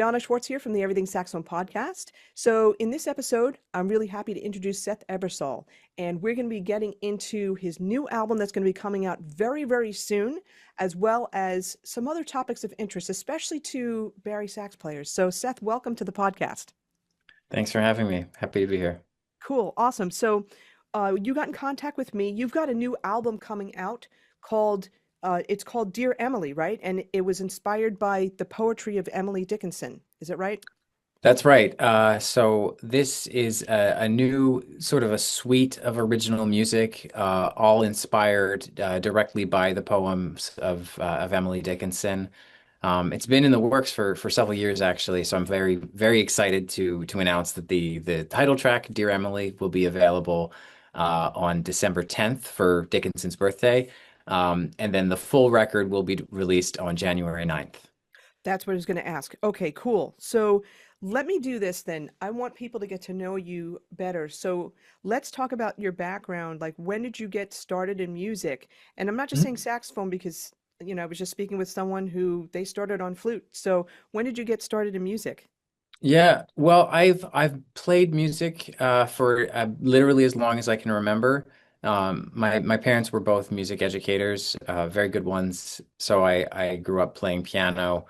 Donna Schwartz here from the Everything Saxophone podcast. So, in this episode, I'm really happy to introduce Seth Ebersole, and we're going to be getting into his new album that's going to be coming out very, very soon, as well as some other topics of interest, especially to bari sax players. So, Seth, welcome to the podcast. Thanks for having me. Happy to be here. Cool, awesome. So, you got in contact with me. You've got a new album coming out called it's called Dear Emily, right? And it was inspired by the poetry of Emily Dickinson. Is it right? That's right. So this is a new sort of a suite of original music, all inspired directly by the poems of Emily Dickinson. It's been in the works for several years actually, so I'm very excited to announce that the title track, Dear Emily, will be available on December 10th for Dickinson's birthday, and then the full record will be released on January 9th. That's what I was going to ask. Okay, cool. So let me do this then. I want people to get to know you better. So let's talk about your background. Like, when did you get started in music? And I'm not just saying saxophone because, I was just speaking with someone who they started on flute. So when did you get started in music? Yeah, well, I've played music for literally as long as I can remember. My parents were both music educators, very good ones. So I grew up playing piano.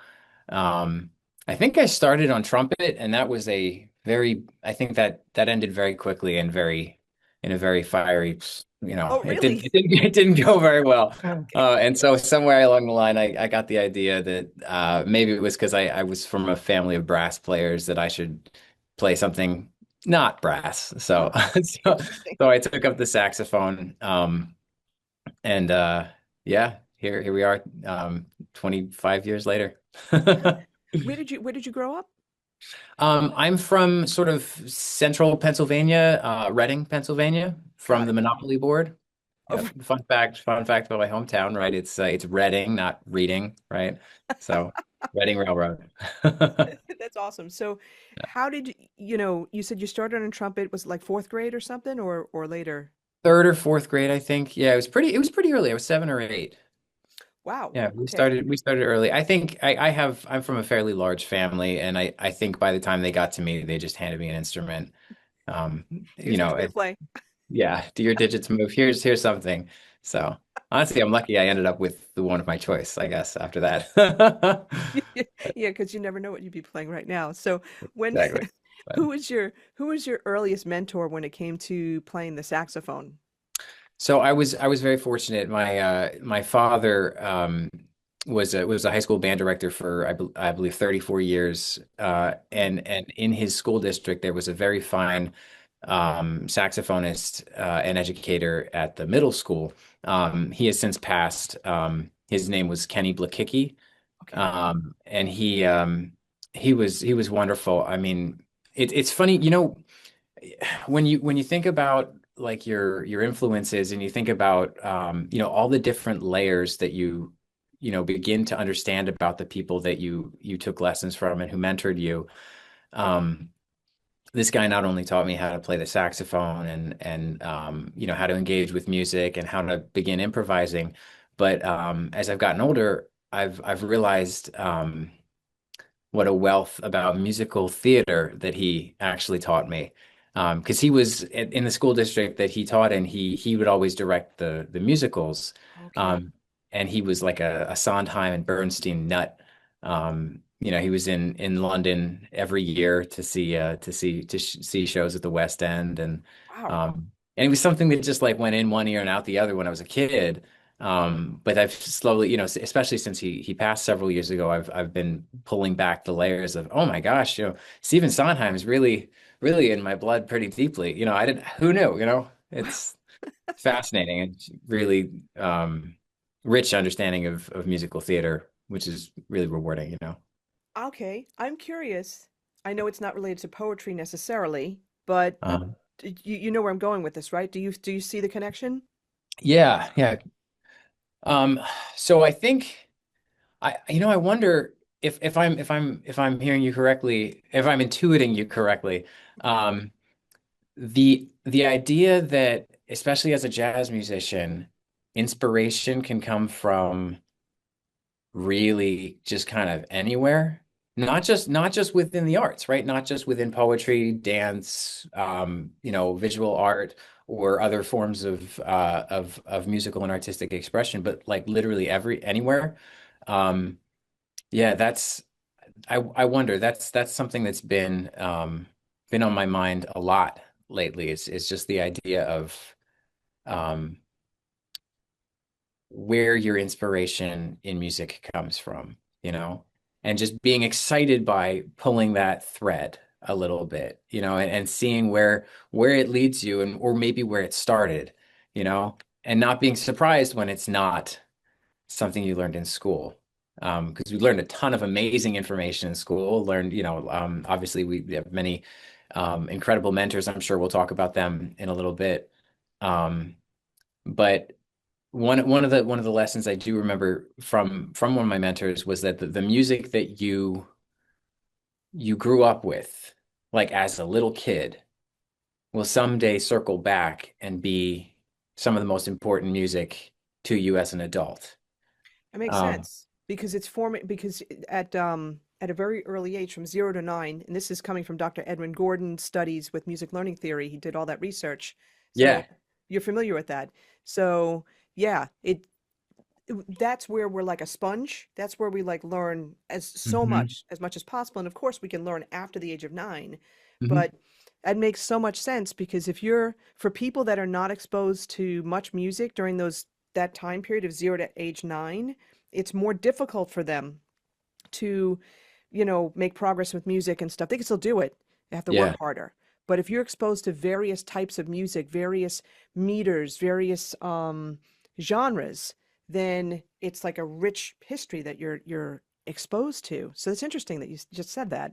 Um, I think I started on trumpet, and that was a very I think that ended very quickly and very in a very fiery, Oh, it didn't really? it didn't it didn't go very well. Okay. And so somewhere along the line, I got the idea that maybe it was because I was from a family of brass players that I should play something not brass. So Oh, so, interesting. so I took up the saxophone. And yeah, here we are, 25 years later. Where did you grow up? I'm from sort of central Pennsylvania, Reading, Pennsylvania, from Got the it. Monopoly board. Yeah, Oh, fun fact about my hometown, right? It's Reading, not reading, right? So Reading Railroad. that's awesome. So how did you said you started on trumpet, was it like fourth grade or something or later? Third or fourth grade, I think. Yeah, it was pretty early. I was 7 or 8. Wow. Yeah, we Okay. started we started early. I think I'm from a fairly large family, and I think by the time they got to me, they just handed me an instrument. Um, you Here's what know, you're gonna it, play. yeah, do your digits move? Here's something. So honestly, I'm lucky I ended up with the one of my choice, I guess, after that. Yeah, because you never know what you'd be playing right now. So when Exactly. But, who was your earliest mentor when it came to playing the saxophone? so I was very fortunate. My father was a high school band director for I believe 34 years. Hmm. And in his school district there was a very fine saxophonist and educator at the middle school. He has since passed. His name was Kenny Blakicki. Okay. And he was wonderful. I mean, it's funny, when you think about like your influences, and you think about all the different layers that you begin to understand about the people that you took lessons from and who mentored you. um this guy not only taught me how to play the saxophone and how to engage with music and how to begin improvising, but as I've gotten older, I've realized what a wealth about musical theater that he actually taught me. Because he was in the school district that he taught in, he would always direct the musicals. Okay. Um, and he was like a Sondheim and Bernstein nut. He was in London every year to see shows at the West End, Wow. and it was something that just like went in one ear and out the other when I was a kid. But I've slowly, especially since he passed several years ago, I've been pulling back the layers of, oh my gosh, Stephen Sondheim is really in my blood pretty deeply. I didn't, who knew, it's fascinating and really rich understanding of musical theater, which is really rewarding. Okay. I'm curious. I know it's not related to poetry necessarily, but Um, you know where I'm going with this, right? Do you see the connection? yeah, yeah. Um, so I think I wonder if I'm hearing you correctly, if I'm intuiting you correctly. Um, the idea that, especially as a jazz musician, inspiration can come from really just kind of anywhere. not just within the arts, right? Not just within poetry, dance, visual art, or other forms of musical and artistic expression, but like literally anywhere. Um, yeah, I wonder, that's something that's been on my mind a lot lately. Is just the idea of um where your inspiration in music comes from, and just being excited by pulling that thread a little bit, and seeing where it leads you, and or maybe where it started, and not being surprised when it's not something you learned in school. Because we learned a ton of amazing information in school, learned, obviously we have many incredible mentors. I'm sure we'll talk about them in a little bit. Um, but one of the lessons I do remember from one of my mentors was that the music that you grew up with, like as a little kid, will someday circle back and be some of the most important music to you as an adult. It makes Um, sense because it's forming because at a very early age, from 0 to 9, and this is coming from Dr. Edwin Gordon's studies with music learning theory. He did all that research. So yeah. you're familiar with that. So yeah, that's where we're like a sponge. That's where we like learn Hmm. as much as possible. And of course we can learn after the age of 9, Hmm. but that makes so much sense because if you're for people that are not exposed to much music during that time period of 0 to age 9, it's more difficult for them to, make progress with music and stuff. They can still do it. They have to work Yeah. harder. But if you're exposed to various types of music, various meters, various genres, then it's like a rich history that you're exposed to. So it's interesting that you just said that.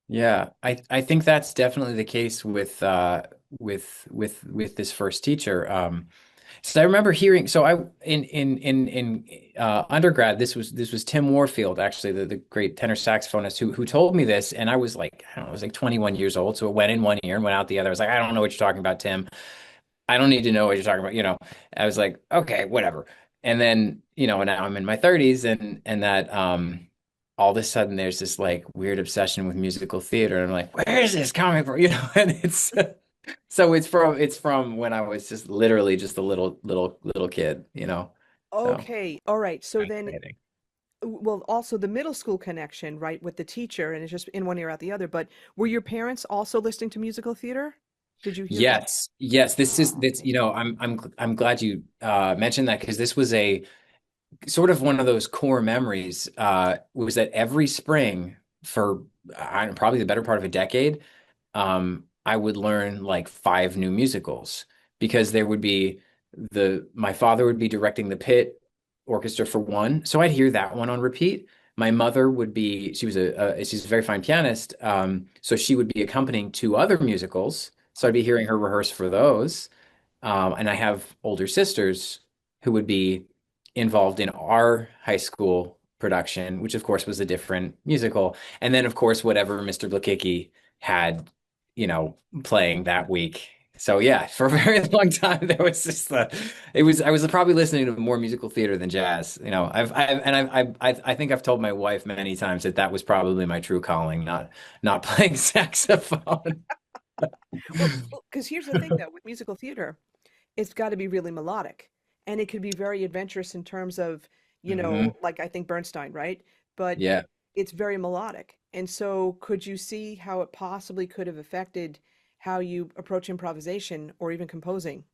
Yeah, I think that's definitely the case with this first teacher. So I remember hearing. So I in undergrad, this was Tim Warfield, actually, the great tenor saxophonist who told me this, and I was like, I don't know, I was like 21 years old, so it went in one ear and went out the other. I was like, I don't know what you're talking about, Tim. I don't need to know what you're talking about. I was like, okay, whatever. And then, now I'm in my 30s, and that all of a sudden there's this like weird obsession with musical theater. And I'm like, where is this coming from? And it's so it's from when I was just literally just a little kid. So Okay, all right. So then, fascinating. well, also the middle school connection, right, with the teacher, and it's just in one ear out the other. But were your parents also listening to musical theater? Did you hear that? Yes, yes, this is Oh, that's I'm glad you mentioned that, because this was a sort of one of those core memories, was that every spring for probably the better part of a decade, I would learn like 5 new musicals, because there would be my father would be directing the pit orchestra for one, so I'd hear that one on repeat. My mother would be she's a very fine pianist, so she would be accompanying 2 other musicals, so I'd be hearing her rehearse for those. And I have older sisters who would be involved in our high school production, which of course was a different musical. And then, of course, whatever Mr. Blakicki had, playing that week. So yeah, for a very long time there was just I was probably listening to more musical theater than jazz. I think I've told my wife many times that that was probably my true calling, not playing saxophone. well, because here's the thing though, with musical theater, it's got to be really melodic, and it could be very adventurous in terms of, Hmm. like I think Bernstein, right? But Yeah. it's very melodic. And so could you see how it possibly could have affected how you approach improvisation or even composing?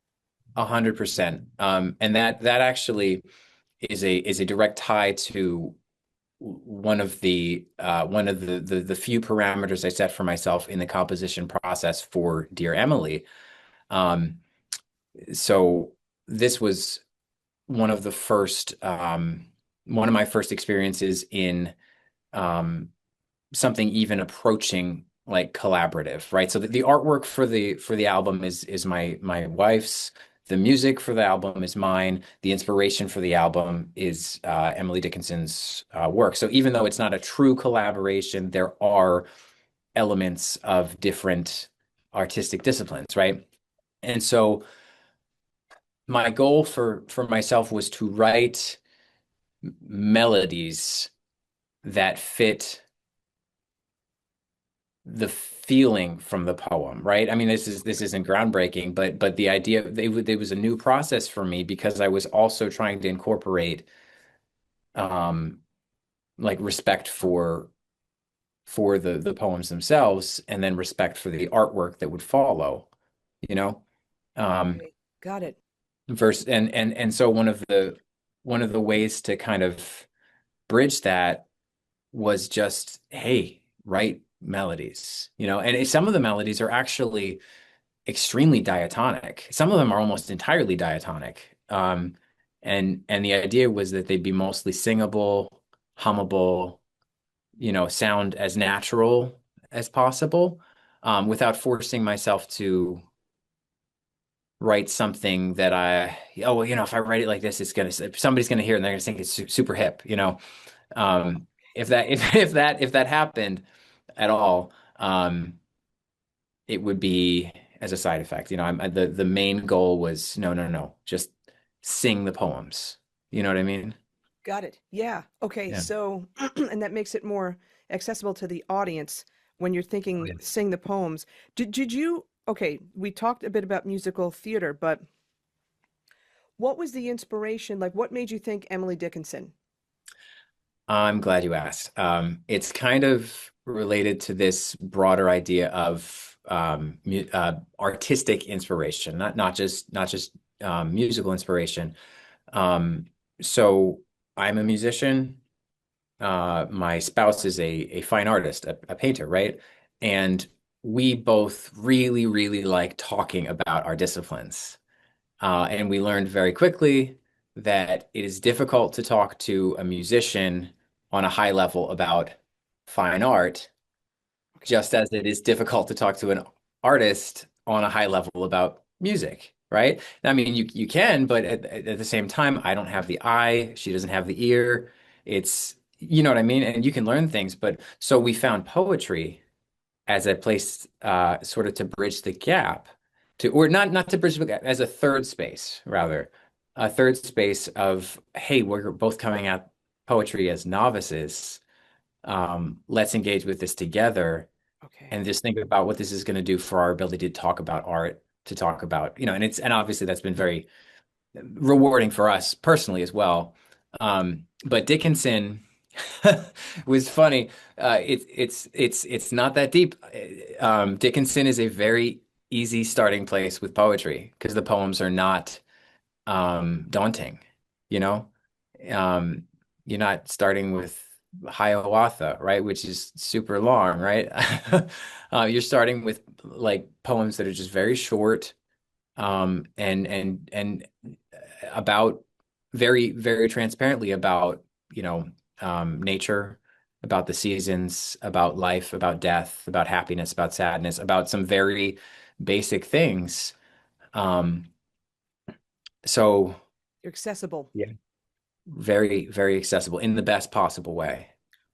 100%. And that actually is a direct tie to one of the few parameters I set for myself in the composition process for Dear Emily. Um, so this was one of the first one of my first experiences in um, something even approaching like collaborative, right? So the artwork for the album is my wife's. The music for the album is mine. The inspiration for the album is Emily Dickinson's work. So even though it's not a true collaboration, there are elements of different artistic disciplines, right? And so my goal for myself was to write melodies that fit the feeling from the poem, right? I mean, this isn't groundbreaking, but the idea it was a new process for me because I was also trying to incorporate um like respect for the poems themselves and then respect for the artwork that would follow, you know? Um Okay, got it. verse and so one of the ways to kind of bridge that was just, hey, write melodies, and some of the melodies are actually extremely diatonic. Some of them are almost entirely diatonic. And the idea was that they'd be mostly singable, hummable, sound as natural as possible, without forcing myself to write something that oh, well, if I write it like this, somebody's gonna hear it and they're gonna think it's super hip. If that if that happened at all, it would be as a side effect. The main goal was no, no, no, just sing the poems. You know what I mean? Got it. Yeah. Okay. Yeah. So, and that makes it more accessible to the audience when you're Oh, thinking yeah. sing the poems. Did you, okay, we talked a bit about musical theater, but what was the inspiration? Like, what made you think Emily Dickinson? I'm glad you asked. It's kind of related to this broader idea of artistic inspiration, not just musical inspiration. Um, so I'm a musician. My spouse is a fine artist, a painter, right? And we both really, really like talking about our disciplines. And we learned very quickly that it is difficult to talk to a musician on a high level about fine art, Okay. just as it is difficult to talk to an artist on a high level about music, right? I mean, you can, but at the same time, I don't have the eye, she doesn't have the ear. You know what I mean? And you can learn things, but so we found poetry as a place sort of to bridge the gap or not to bridge the gap, as a third space, rather, a third space of, hey, we're both coming at poetry as novices. Let's engage with this together Okay. and just think about what this is going to do for our ability to talk about art, to talk about, and obviously that's been very rewarding for us personally as well. But Dickinson was funny. It's not that deep. Dickinson is a very easy starting place with poetry because the poems are not daunting. You know, um, you're not starting with Hiawatha, right, which is super long, right? You're starting with like poems that are just very short, and about very, very transparently about, nature, about the seasons, about life, about death, about happiness, about sadness, about some very basic things. Um, so You're accessible. yeah, very, very accessible in the best possible way.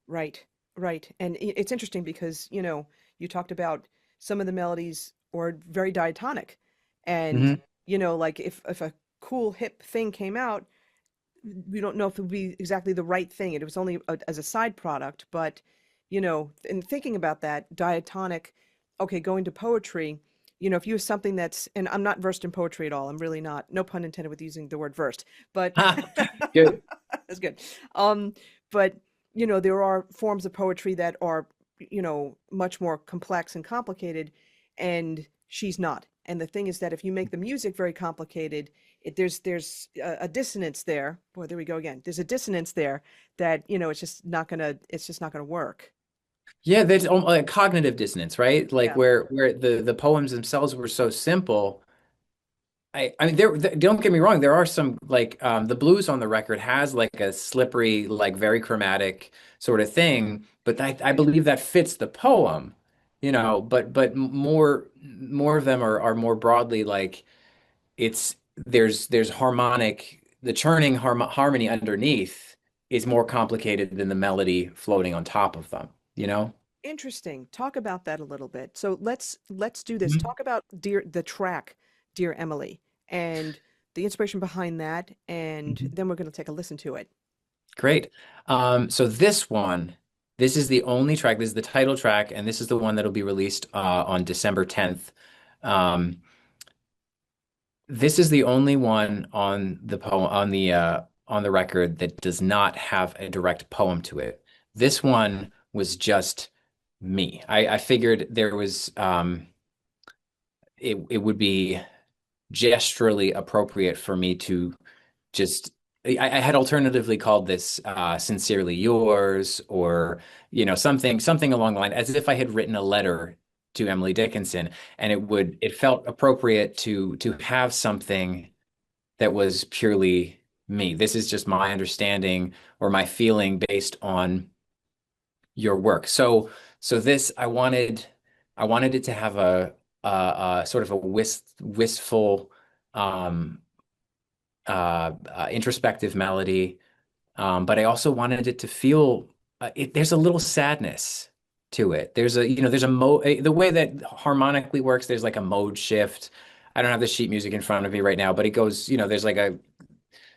Right. Right. And it's interesting because, you talked about some of the melodies are very diatonic. And, Hmm. like if a cool hip thing came out, we don't know if it would be exactly the right thing. It was only as a side product, but in thinking about that, diatonic, okay, going to poetry, if you have something that's, and I'm not versed in poetry at all. I'm really not. No pun intended with using the word versed, but Good. that's good. Um, but there are forms of poetry that are, much more complex and complicated, and she's not. And the thing is that if you make the music very complicated, there's a dissonance there. Boy, there we go again. There's a dissonance there that it's just not gonna work. Yeah, there's like cognitive dissonance, right? Like Yeah. where the poems themselves were so simple. I mean, don't get me wrong. There are some like the blues on the record has like a slippery, like very chromatic sort of thing, but I believe that fits the poem, But more of them are more broadly like there's harmonic, the churning harmony underneath is more complicated than the melody floating on top of them, you know? Interesting. Talk about that a little bit. So let's do this. Mhm. Talk about the track, Dear Emily, and the inspiration behind that, and Mhm. then we're gonna take a listen to it. Great. So this one. This is the only track. This is the title track, and this is the one that'll be released on December 10th. Um, this is the only one on the poem on the record that does not have a direct poem to it. This one was just me. I figured there was it would be gesturally appropriate for me to just I had alternatively called this Sincerely Yours, or something along the line, as if I had written a letter to Emily Dickinson, and it felt appropriate to have something that was purely me. This is just my understanding or my feeling based on your work. So this I wanted it to have a sort of a wistful um introspective melody. But I also wanted it to feel there's a little sadness to it. There's a mode, the way that harmonically works, there's like a mode shift. I don't have the sheet music in front of me right now, but it goes, there's like a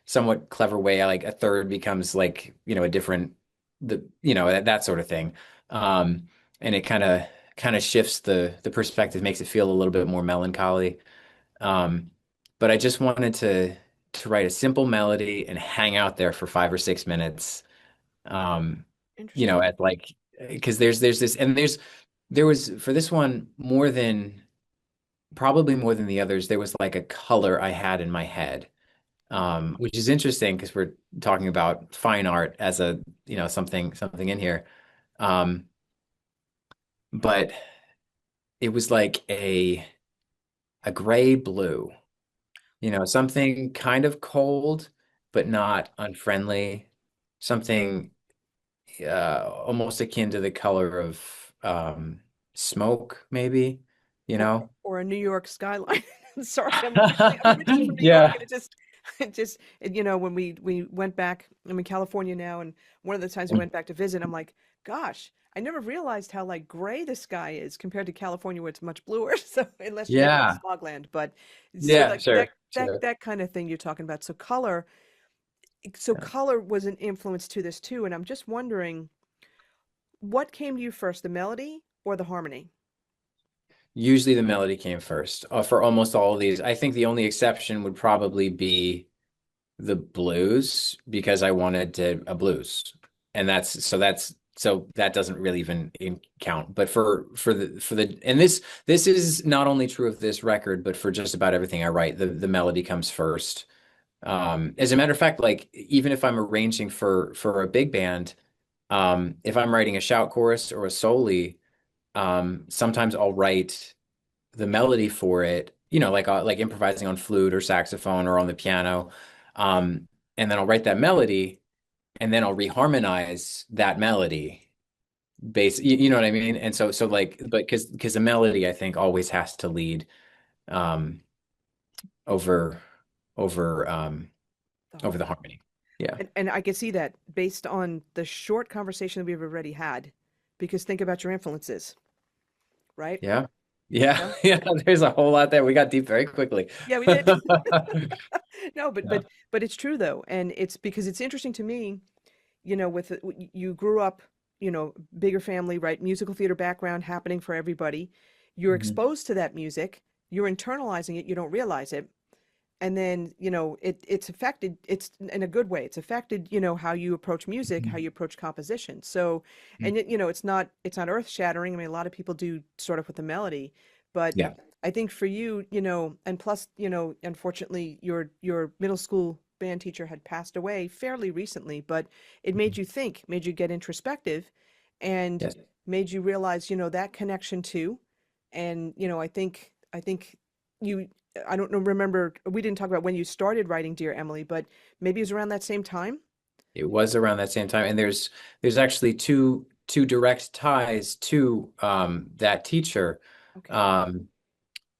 somewhat clever way, like a third becomes like, a different, that sort of thing. Um, and it kind of shifts the perspective, makes it feel a little bit more melancholy. Um, but I just wanted to write a simple melody and hang out there for 5 or 6 minutes. Um, Interesting. at like because there's this and there was for this one probably more than the others, there was like a color I had in my head. Which is interesting because we're talking about fine art as a, something in here. Um, but it was like a gray blue. Something kind of cold, but not unfriendly. Something almost akin to the color of smoke, maybe, you or know? or a New York skyline. Sorry, I'm originally from New York, Yeah. and when we went back, I'm in California now, and one of the times we went back to visit, I'm like, gosh, I never realized how like gray the sky is compared to California, where it's much bluer. So unless you live in like Yeah. smogland, but so Yeah, like that sure. that Sure. that kind of thing you're talking about. So color was an influence to this too, and I'm just wondering what came to you first, the melody or the harmony? Usually the melody came first for almost all of these. I think the only exception would probably be the blues because I wanted a blues, and so that doesn't really even count. But for the and this is not only true of this record, but for just about everything I write, the melody comes first. As a matter of fact, like even if I'm arranging for a big band, if I'm writing a shout chorus or a soli, sometimes I'll write the melody for it, like improvising on flute or saxophone or on the piano. Um, and then I'll write that melody and then I'll reharmonize that melody you know what I mean? And so like, but because the melody, I think, always has to lead um over over The over the harmony. harmony. Yeah. And I can see that based on the short conversation that we've already had, because think about your influences, right? Yeah. Yeah. Yeah. Yeah. There's a whole lot there. We got deep very quickly. Yeah, we did. No, but Yeah. but but it's true though, and it's because it's interesting to me, you grew up, bigger family, right? Musical theater background happening for everybody. You're Mhm. exposed to that music, you're internalizing it, you don't realize it. And then, it's affected, it's in a good way. It's affected, how you approach music, how Mhm. you approach composition. So, and it's not earth shattering. I mean, a lot of people do sort of with the melody, but Yeah. I think for you, and plus, unfortunately, your middle school band teacher had passed away fairly recently, but it made Mhm. you think, made you get introspective, and Yes. made you realize, that connection too. And, I think you I don't know, remember, we didn't talk about when you started writing Dear Emily, but maybe it was around that same time? It was around that same time, and there's actually two direct ties to that teacher. Okay. Um,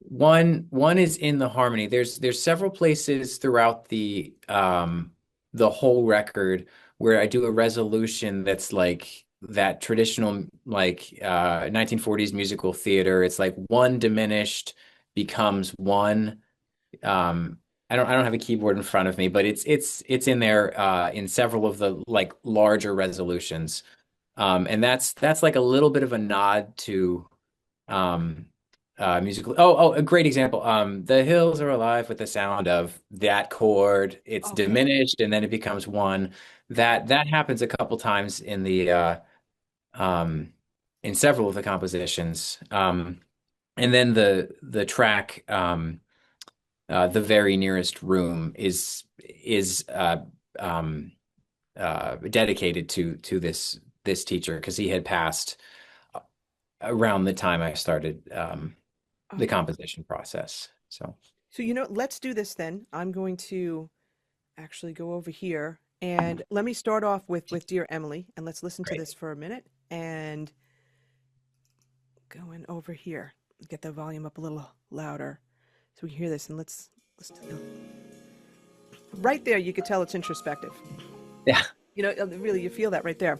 one is in the harmony. There's several places throughout the whole record where I do a resolution that's like that traditional like 1940s musical theater. It's like one diminished becomes one. I don't have a keyboard in front of me, but it's in there in several of the like larger resolutions. And that's like a little bit of a nod to um musical. Oh, a great example. The hills are alive with the sound of that chord. It's Okay. diminished and then it becomes one. That happens a couple times um in several of the compositions. And then the track The Very Nearest Room is um dedicated to this teacher because he had passed around the time I started the Okay. composition process. So So, let's do this then. I'm going to actually go over here and let me start off with Dear Emily, and let's listen to great. this for a minute and going over here. Get the volume up a little louder so we can hear this, and let's listen to right there. You could tell it's introspective. Yeah. Really, you feel that right there.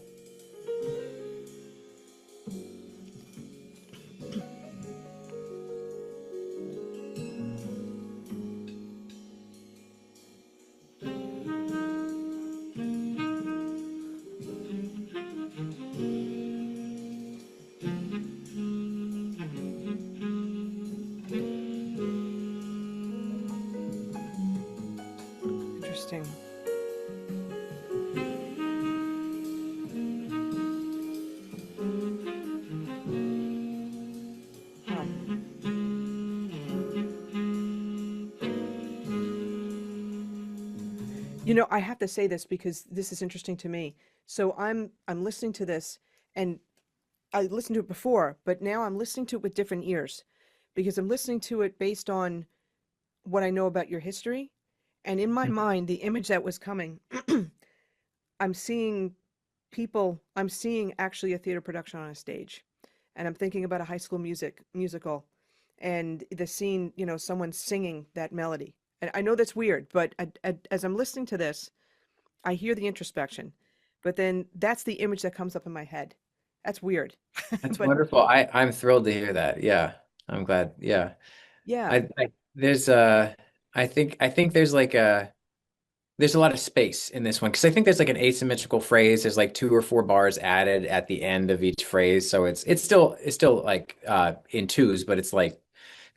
Interesting. Huh. I have to say this because this is interesting to me. So I'm listening to this, and I listened to it before, but now I'm listening to it with different ears because I'm listening to it based on what I know about your history. And in my mind, the image that was coming, I'm seeing I'm seeing actually a theater production on a stage. And I'm thinking about a high school musical and the scene, someone singing that melody. And I know that's weird, but as I'm listening to this, I hear the introspection, but then that's the image that comes up in my head. That's weird. That's But wonderful. I'm thrilled to hear that. Yeah. I'm glad. Yeah. yeah. I there's I think there's a lot of space in this one because I think there's like an asymmetrical phrase. There's like two or four bars added at the end of each phrase. So it's still like in twos, but it's like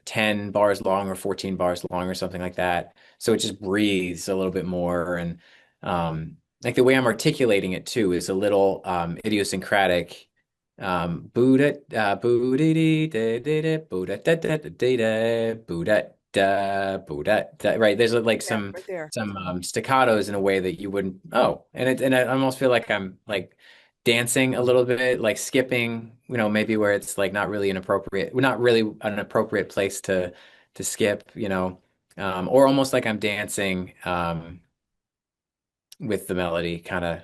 10 bars long or 14 bars long or something like that. So it just breathes a little bit more. And like the way I'm articulating it too is a little idiosyncratic. Buddha, Buddha, da, Buddha, da, da, da, da, da, Buddha, da, Buddha, da, right? There's like Yeah, some right there. some staccatos in a way that you wouldn't. Oh, and I almost feel like I'm like dancing a little bit, like skipping, maybe where it's like not really an appropriate place to skip, or almost like I'm dancing with the melody, kind of,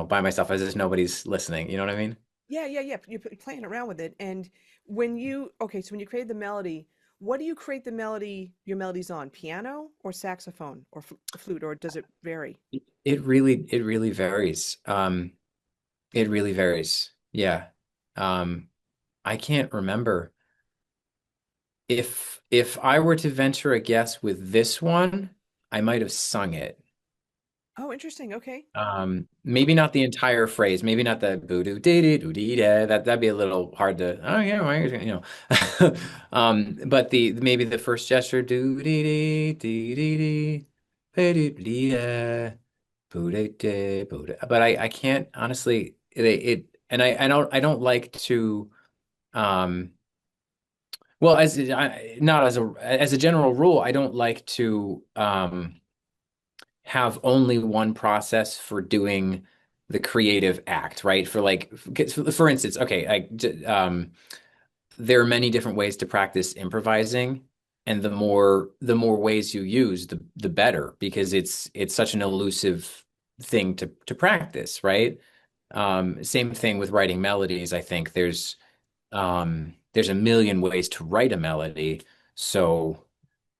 by myself as if nobody's listening. You know what I mean? Yeah, yeah, yeah. You're playing around with it. And so when you create the melody, what do you create your melodies on? Piano or saxophone or flute, or does it vary? It really varies. It really varies. Yeah. Um, I can't remember if I were to venture a guess with this one, I might have sung it. Oh, interesting. Okay. Maybe not the entire phrase, maybe not the boo doo dee dee doo dee da. That'd be a little hard to. Oh yeah, but the maybe the first gesture doo dee dee dee dee dee ba doo dee da boo dee dee boo da. But I can't honestly it and I don't like to um well as not as a general rule I don't like to have only one process for doing the creative act, right? For like, for instance, okay, there are many different ways to practice improvising, and the more ways you use, the better, because it's such an elusive thing to practice, right? Same thing with writing melodies. I think there's a million ways to write a melody, so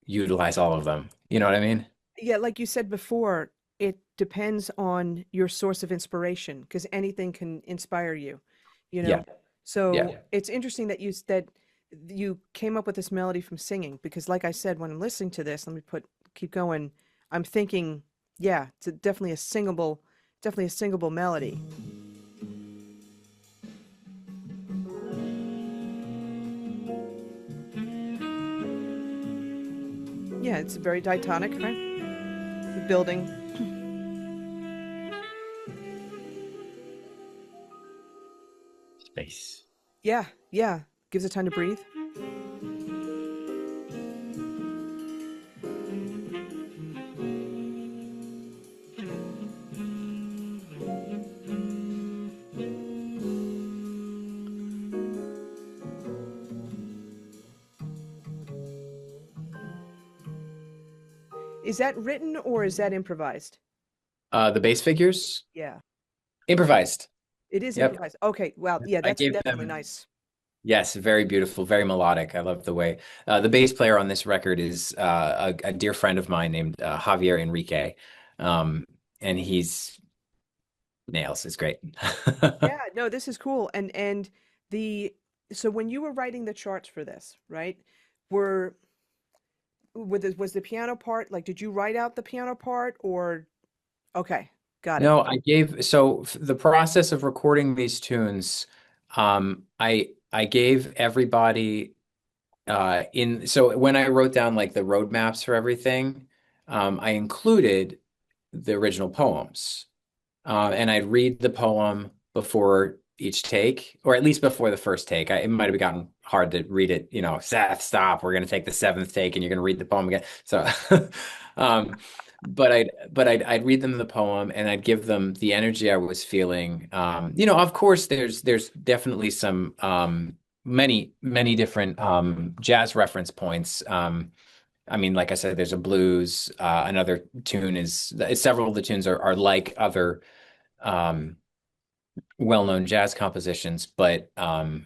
utilize all of them. You know what I mean? Yeah, like you said before, it depends on your source of inspiration because anything can inspire you, you Yeah, know? So yeah. it's interesting that you came up with this melody from singing because like I said, when I'm listening to this, keep going, I'm thinking, yeah, it's definitely a singable melody. Yeah, it's very diatonic, right? The building. Space. Yeah, yeah. Gives it time to breathe. Is that written or is that improvised? The bass figures, Yeah, improvised. it is Yep. improvised. Okay, well, yeah, I that's gave definitely them, nice. yes, very beautiful, very melodic. I love the way the bass player on this record is a dear friend of mine named Javier Enrique. Um, and he's nails. It's great. Yeah, no, this is cool. And the so when you were writing the charts for this, right? Were was the piano part like did you write out the piano part or okay, got it. No, I gave the process of recording these tunes, I gave everybody in so when I wrote down like the roadmaps for everything, I included the original poems. And I'd read the poem before each take, or at least before the first take. It might have gotten hard to read it, Seth, stop. We're going to take the seventh take and you're going to read the poem again. So, um, but I'd read them the poem and I'd give them the energy I was feeling. Of course, there's definitely some many different jazz reference points. I mean, like I said, there's a blues. Another tune is several of the tunes are like other um, well-known jazz compositions, but I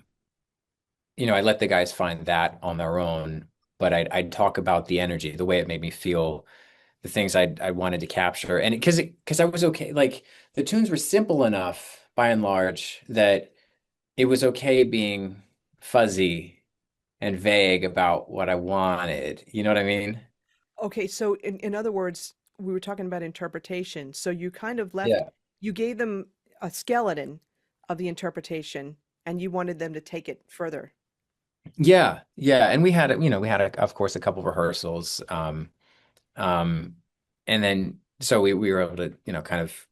let the guys find that on their own. But I'd talk about the energy, the way it made me feel, the things I wanted to capture, and because I was okay, like the tunes were simple enough by and large that it was okay being fuzzy and vague about what I wanted. You know what I mean? Okay, so in other words, we were talking about interpretation. So you kind of left Yeah. you gave them a skeleton of the interpretation and you wanted them to take it further. Yeah, yeah, and of course, a couple rehearsals. Um, and then so we were able to, kind of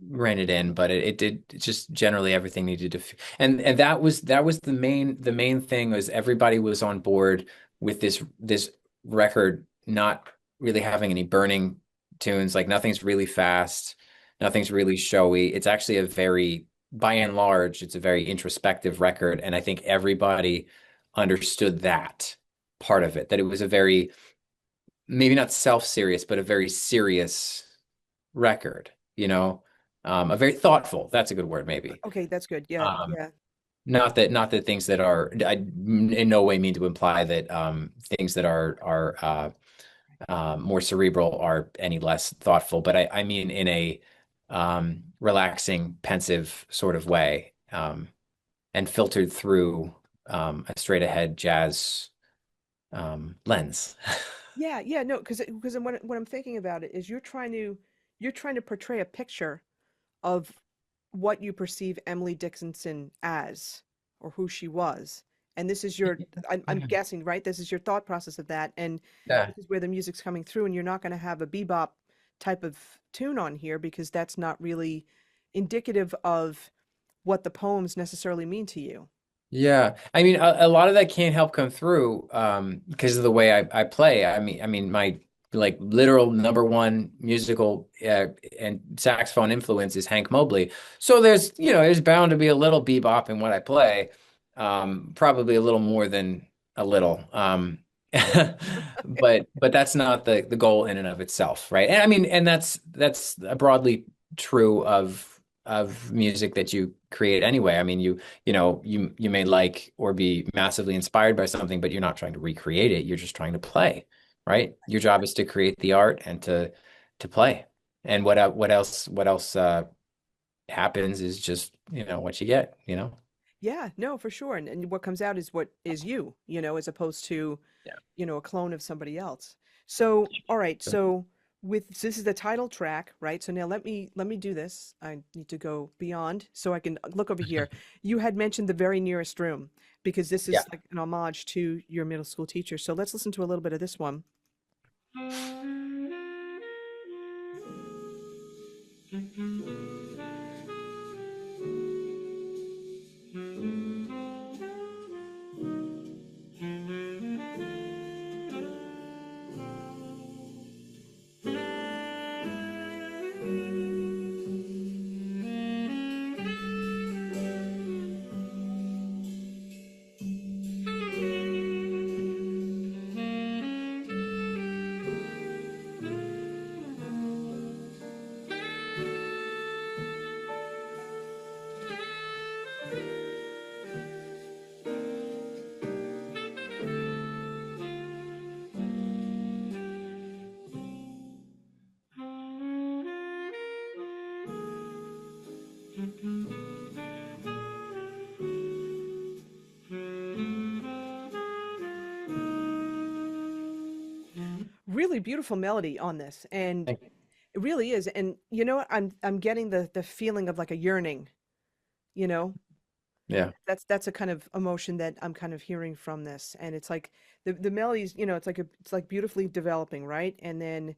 rein it in, but it did it just generally everything needed to and that was the main thing was everybody was on board with this record not really having any burning tunes, like nothing's really fast, nothing's really showy. It's actually by and large, it's a very introspective record, and I think everybody understood that part of it, that it was a very maybe not self-serious, but a very serious record, a very thoughtful, that's a good word, maybe. Okay, that's good. Yeah, Um, yeah. not that things that are, I in no way mean to imply that things that are more cerebral are any less thoughtful, but I mean in a relaxing, pensive sort of way, and filtered through a straight ahead jazz lens. Yeah, yeah, no, because what I'm thinking about it is you're trying to portray a picture of what you perceive Emily Dickinson as or who she was. And this is I'm guessing, right? This is your thought process of that. And Yeah. this is where the music's coming through. And you're not going to have a bebop type of tune on here because that's not really indicative of what the poems necessarily mean to you. Yeah, I mean, a lot of that can't help come through because of the way I play. I mean, my like literal number one musical and saxophone influence is Hank Mobley. So there's bound to be a little bebop in what I play, probably a little more than a little. But that's not the goal in and of itself, right? And I mean, and that's broadly true of music that you create anyway. I mean, you may like or be massively inspired by something, but you're not trying to recreate it. You're just trying to play, right? Your job is to create the art and to play. And what else happens is just, what you get, Yeah, no, for sure. And what comes out is what is you, as opposed to, Yeah. a clone of somebody else. So, all right. So so this is the title track, right? So now let me do this. I need to go beyond so I can look over here. You had mentioned the very nearest room because this Yeah. is like an homage to your middle school teacher. So let's listen to a little bit of this one. Really beautiful melody on this, and Thank you. it really is. And you know what? I'm getting the feeling of like a yearning, you know? Yeah. That's a kind of emotion that I'm kind of hearing from this. And it's like the melodies, it's like beautifully developing, right? And then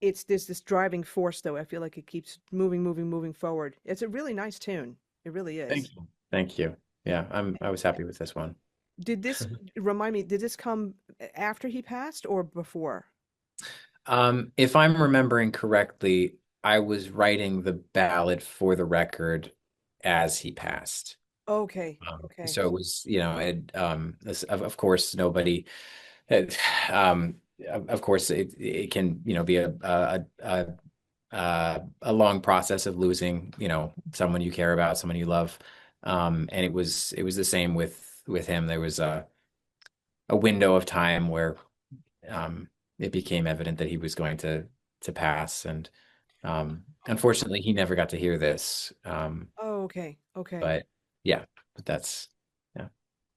it's this driving force though. I feel like it keeps moving, moving, moving forward. It's a really nice tune. It really is. Thank you. Thank you. Yeah, I was happy with this one. Did this remind me, did this come after he passed or before? If I'm remembering correctly, I was writing the ballad for the record as he passed. Okay. Okay. So it was, of course, nobody, it, um, of course, it can, be a long process of losing, someone you care about, someone you love. And it was the same with him. There was a window of time where it became evident that he was going to pass, and unfortunately, he never got to hear this. Oh, okay. Okay. But yeah, but that's yeah.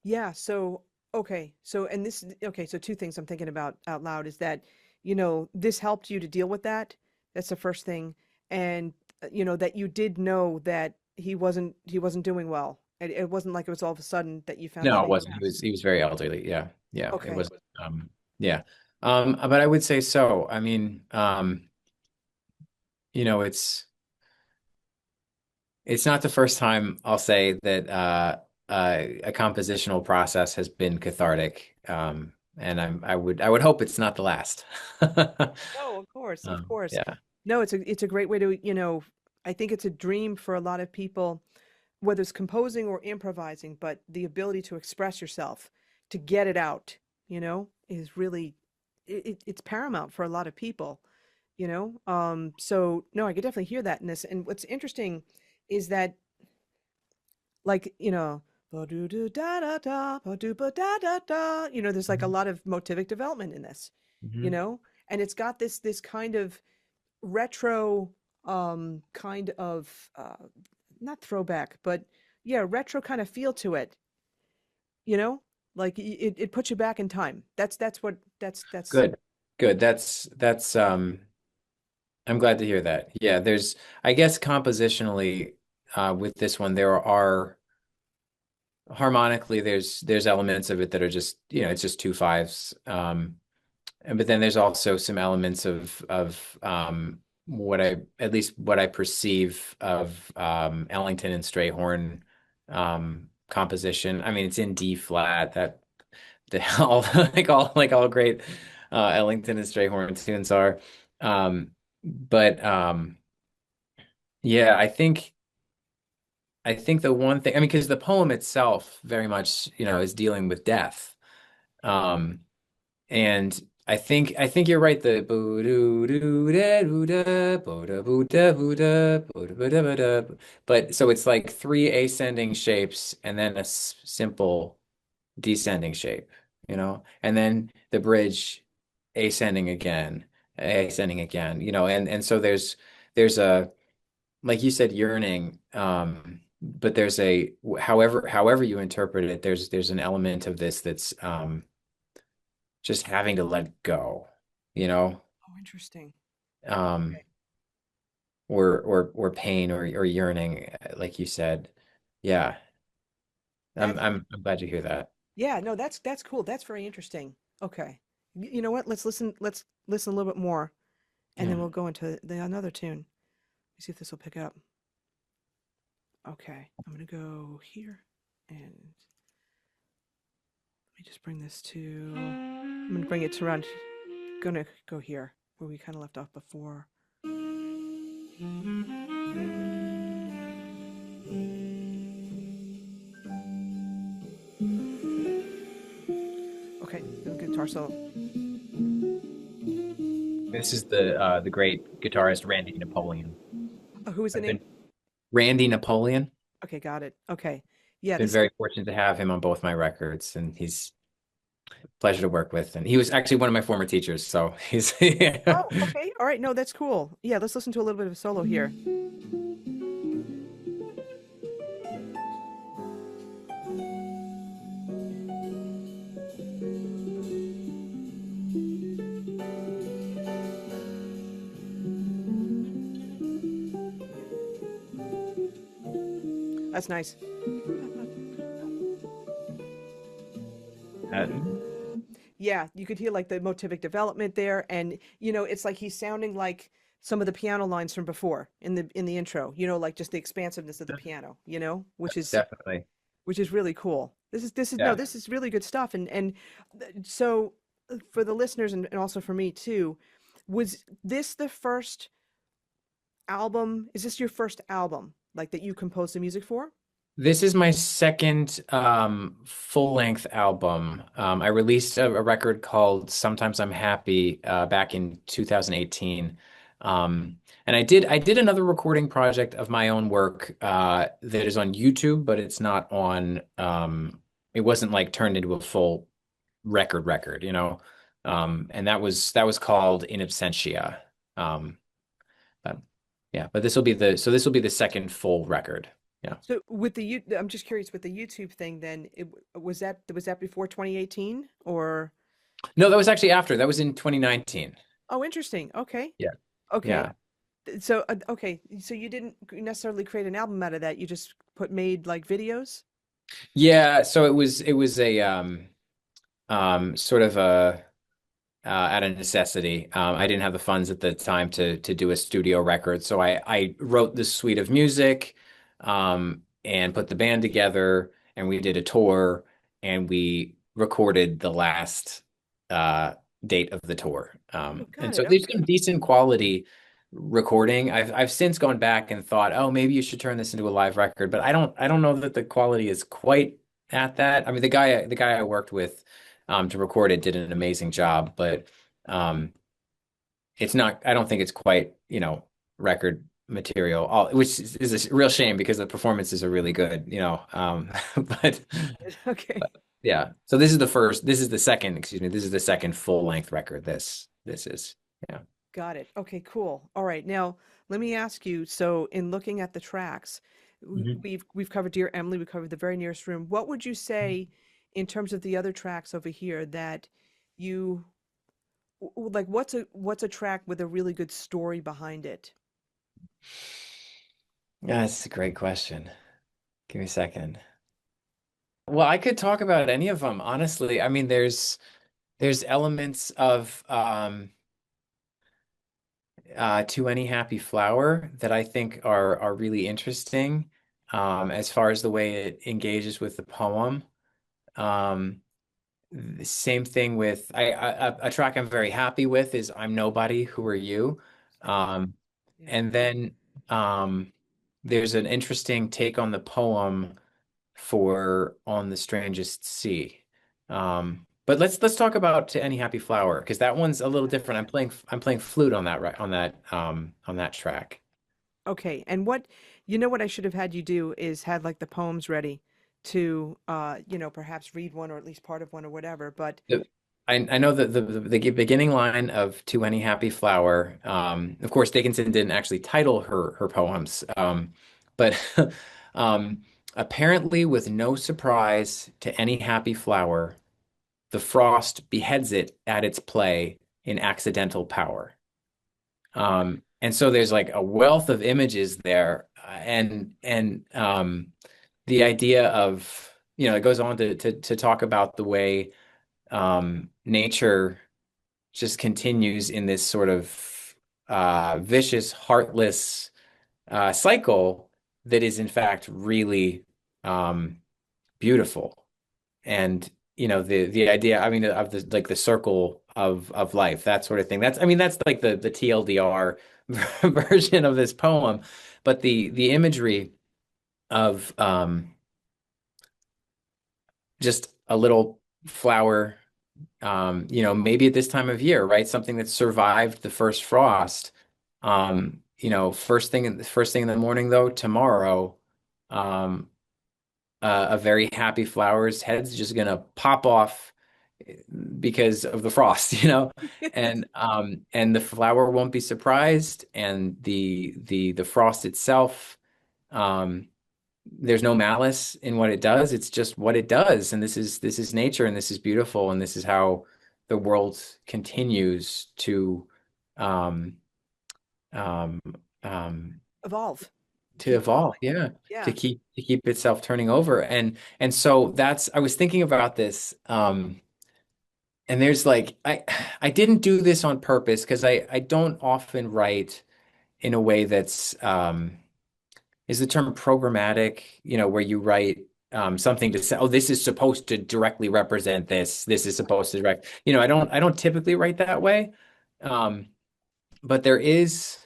Yeah, so okay. So and this okay, so two things I'm thinking about out loud is that, this helped you to deal with that. That's the first thing. And that you did know that he wasn't doing well. It wasn't like it was all of a sudden that you found out No, that it he wasn't. He passed. was he was very elderly. Yeah, yeah. It Okay. was yeah. But I would say so. I mean, you know, it's not the first time I'll say that a compositional process has been cathartic. And I would hope it's not the last. No, of course, of course. Yeah. No, it's a great way to, I think it's a dream for a lot of people, whether it's composing or improvising, but the ability to express yourself, to get it out, is really it's paramount for a lot of people, so no, I could definitely hear that in this. And what's interesting is that, like, ba-do-do-da-da-da, ba-do-ba-da-da-da, there's like a Mhm. lot of motivic development in this, you Mhm. know, and it's got this kind of retro, kind of, not throwback, but yeah, retro kind of feel to it, you know? Like it puts you back in time. That's what that's Good. Good. That's I'm glad to hear that. Yeah, I guess compositionally with this one there are harmonically there's elements of it that are just, it's just two fives. But then there's also some elements of at least what I perceive of Ellington and Strayhorn composition. I mean, it's in D flat. That the all all great Ellington and Strayhorn tunes are. But yeah, I think the one thing, I mean, because the poem itself very much, is dealing with death. Um, And I think you're right. The boo-doo-doo-da-doo-da, boo-da-boo-da-boo-da, boo-da-boo-da-boo-da. But so it's like three ascending shapes and then a simple descending shape, and then the bridge ascending again, and so there's a, like you said, yearning, but there's a, however you interpret it, there's an element of this that's just having to let go, you know, oh, interesting. um, Okay. or pain or yearning, like you said. Yeah, I'm That's I'm I'm glad to hear that. Yeah, no, that's cool. That's very interesting. Okay. You know what? Let's listen a little bit more and Yeah. then we'll go into the another tune. me see if this will pick up. Okay, I'm gonna go here and let me just bring this to, I'm gonna bring it to around, gonna go here where we kind of left off before. Okay, the guitar solo. This is the great guitarist Randy Napoleon. Oh, who is the I've name? been Randy Napoleon. Okay, got it. Okay. Yeah, Been this, very fortunate to have him on both my records, and he's a pleasure to work with. And he was actually one of my former teachers, so he's yeah. oh, okay. All right. No, that's cool. Yeah, let's listen to a little bit of a solo here. That's nice. Uh, Yeah, you could hear like the motivic development there, and it's like he's sounding like some of the piano lines from before in the intro. Like just the expansiveness of the piano. Which is definitely. really cool. This is no, Yeah. this is really good stuff, and so for the listeners and also for me too, was this the first album? Is this your first album like that you composed the music for? This is my second full-length album. I released a record called Sometimes I'm Happy back in 2018. And I did another recording project of my own work that is on YouTube, but it's not on it wasn't like turned into a full record. And that was called In Absentia. Um, but yeah, but this will be the second full record. Yeah. So I'm just curious with the YouTube thing. Then was that before 2018 or? No, that was actually after. That was in 2019. Oh, interesting. Okay, Yeah. okay. Yeah. So okay, so you didn't necessarily create an album out of that. You just made like videos. Yeah, so it was a sort of a out of necessity. I didn't have the funds at the time to do a studio record, so I wrote this suite of music, and put the band together, and we did a tour, and we recorded the last uh, date of the tour. Oh, And got so it. there's Okay. some decent quality recording. I've since gone back and thought, oh, maybe you should turn this into a live record, but I don't know that the quality is quite at that. I mean, the guy I worked with to record it did an amazing job, but um, it's not. I don't think it's quite, record material. Which is a real shame because the performances are really good. But, Okay. but yeah. So this is the first. This is the second. Excuse me. This is the second full length record. This is yeah. Got it. Okay, cool. All right. Now, let me ask you, so in looking at the tracks, Mhm. we've covered Dear Emily, we covered The Very Nearest Room. What would you say in terms of the other tracks over here that you like what's a track with a really good story behind it? Yeah, that's a great question. Give me a second. Well, I could talk about any of them, honestly. I mean, there's elements of To Any Happy Flower that I think are really interesting, as far as the way it engages with the poem. Um, the same thing with a track I'm very happy with is I'm Nobody, Who Are You? Um, Yeah. and then um, there's an interesting take on the poem for On the Strangest Sea. But let's talk about To Any Happy Flower because that one's a little different. I'm playing flute on that on that track. Okay. And what I should have had you do is had like the poems ready to perhaps read one or at least part of one or whatever. But The- I know that the beginning line of To Any Happy Flower, of course, Dickinson didn't actually title her poems, but um, apparently, with no surprise to any happy flower, the frost beheads it at its play in accidental power. And so there's like a wealth of images there, and the idea of, it goes on to talk about the way nature just continues in this sort of vicious, heartless, cycle that is in fact really um, beautiful. And the idea, I mean, of the like the circle of life, that sort of thing. That's, I mean, that's like the TLDR version of this poem, but the imagery of just a little flower, maybe at this time of year, right? Something that survived the first frost. First thing in the morning though, tomorrow, um, a very happy flower's head's just gonna pop off because of the frost, and the flower won't be surprised, and the frost itself, um, there's no malice in what it does. It's just what it does, and this is nature, and this is beautiful, and this is how the world continues um, um, um, Evolve. to Keep evolve, evolving. yeah, to Yeah. keep itself turning over, and so that's I was thinking about this, and there's like I didn't do this on purpose because I don't often write in a way that's is the term programmatic, where you write something to say, oh, this is supposed to directly represent this. This is supposed to direct, I don't typically write that way. Um, but there is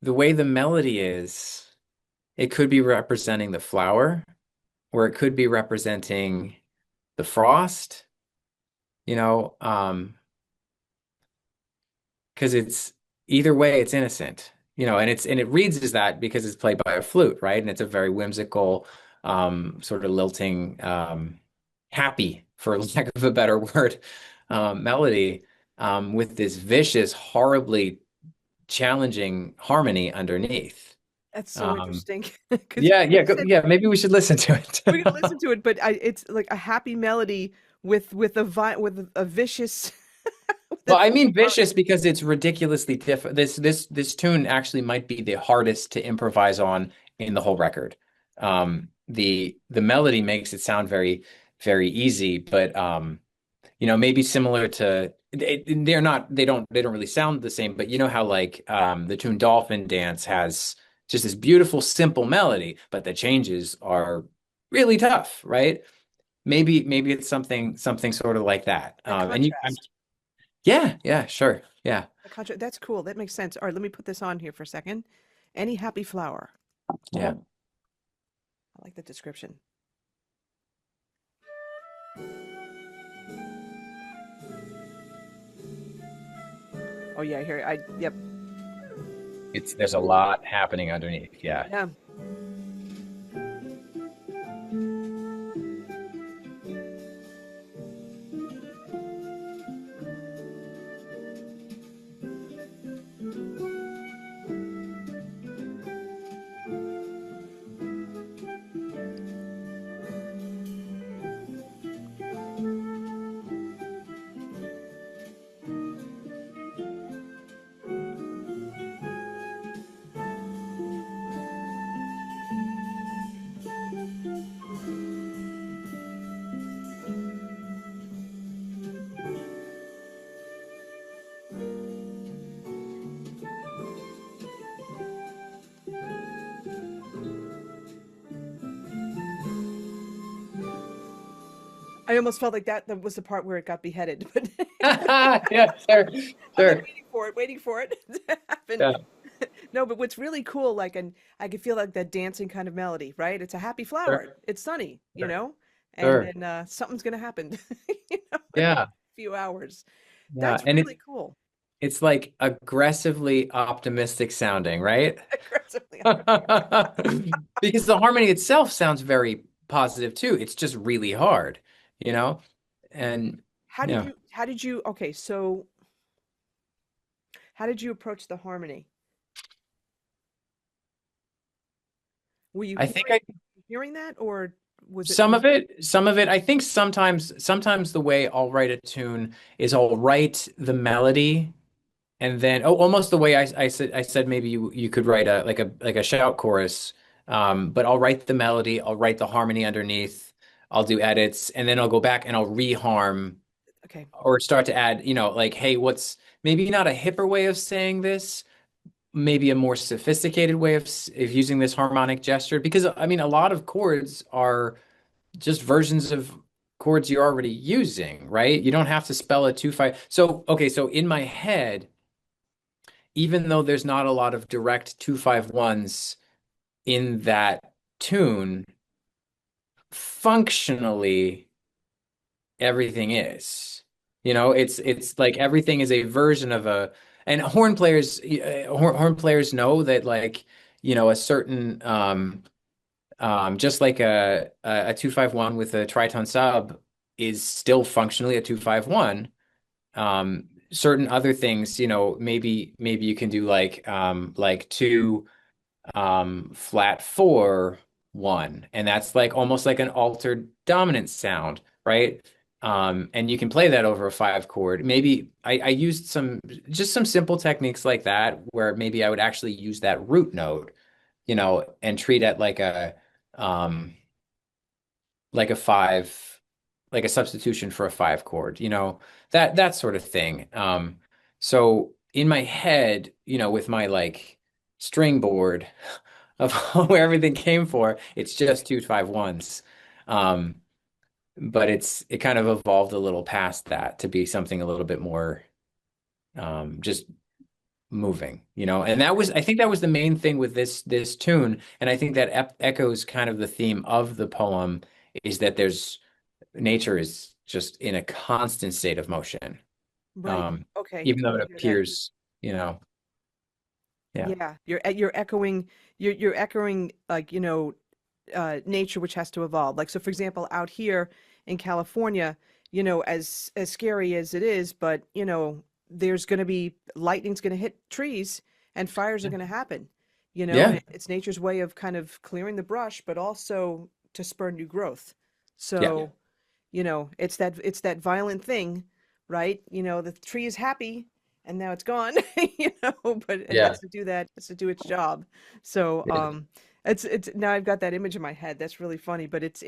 the way the melody is, it could be representing the flower, or it could be representing the frost, you know, um, because it's either way, it's innocent, and it reads as that because it's played by a flute, right? And it's a very whimsical, sort of lilting, happy, for lack of a better word, melody, with this vicious, horribly challenging harmony underneath. That's so Um, interesting because yeah, when yeah, you said yeah. Maybe we should listen to we're gonna it. listen to it, but it's like a happy melody with a vicious with a Well, I vicious mean harmony. vicious because it's ridiculously diff this tune actually might be the hardest to improvise on in the whole record. The melody makes it sound very, very easy, but maybe similar to they don't really sound the same, but you know how like the tune Dolphin Dance has just this beautiful, simple melody, but the changes are really tough, right? Maybe it's something sort of like that. That And contrast. yeah, yeah, sure. Yeah. That contrast. That's cool. That makes sense. All right, let me put this on here for a second. Any happy flower. Yeah. I like that description. Oh yeah, here. Yep. There's a lot happening underneath. Yeah. Yeah. I almost felt like that was the part where it got beheaded, but Yeah, sure, I'm like sure. waiting for it to happen. Yeah, No, but what's really cool, like, and I can feel like that dancing kind of melody, right? It's a happy flower. sure, It's sunny, sure, and sure. then something's gonna happen, in a Yeah, few hours. yeah. That's And really cool. it's like aggressively optimistic sounding, right? Aggressively. Because the harmony itself sounds very positive too. It's just really hard, you know? And yeah, How did you, okay, so how did you approach the harmony? Were you I think I hearing that, or was it some of it, I think sometimes the way I'll write a tune is I'll write the melody. And then, oh, almost the way I said maybe you could write a shout chorus, but I'll write the melody, I'll write the harmony underneath, I'll do edits, and then I'll go back and I'll reharm okay? or start to add, like, hey, what's maybe not a hipper way of saying this, maybe a more sophisticated way of using this harmonic gesture because I mean a lot of chords are just versions of chords you're already using, right? You don't have to spell a 2-5. So, okay, so in my head, even though there's not a lot of direct 2-5-1s in that tune, functionally everything is. It's like everything is a version of a and horn players know that like, a certain just like a 2-5-1 with a tritone sub is still functionally a 2-5-1. Certain other things, maybe you can do like two flat 4-1, and that's like almost like an altered dominant sound, right? And you can play that over a 5 chord. Maybe I used some simple techniques like that where maybe I would actually use that root note, and treat it um like a 5, like a substitution for a 5 chord, that sort of thing. So in my head, with my like string board of where everything came for, it's just 2-5-1s. Um, but it kind of evolved a little past that to be something a little bit more just moving, and I think that was the main thing with this tune, and I think that echoes kind of the theme of the poem is that there's nature is just in a constant state of motion. Right. Um, Okay. Even though I it hear that. appears, yeah, Yeah, you're echoing you're echoing like, nature which has to evolve. Like so for example, out here in California, as scary as it is, but there's going to be lightning's going to hit trees and fires are going to happen. And yeah, it's nature's way of kind of clearing the brush, but also to spur new growth. yeah, So, it's that violent thing, right? The tree is happy and now it's gone, but it yeah, has to do that, has to do its job. So, yeah, it's now I've got that image in my head. That's really funny, but it's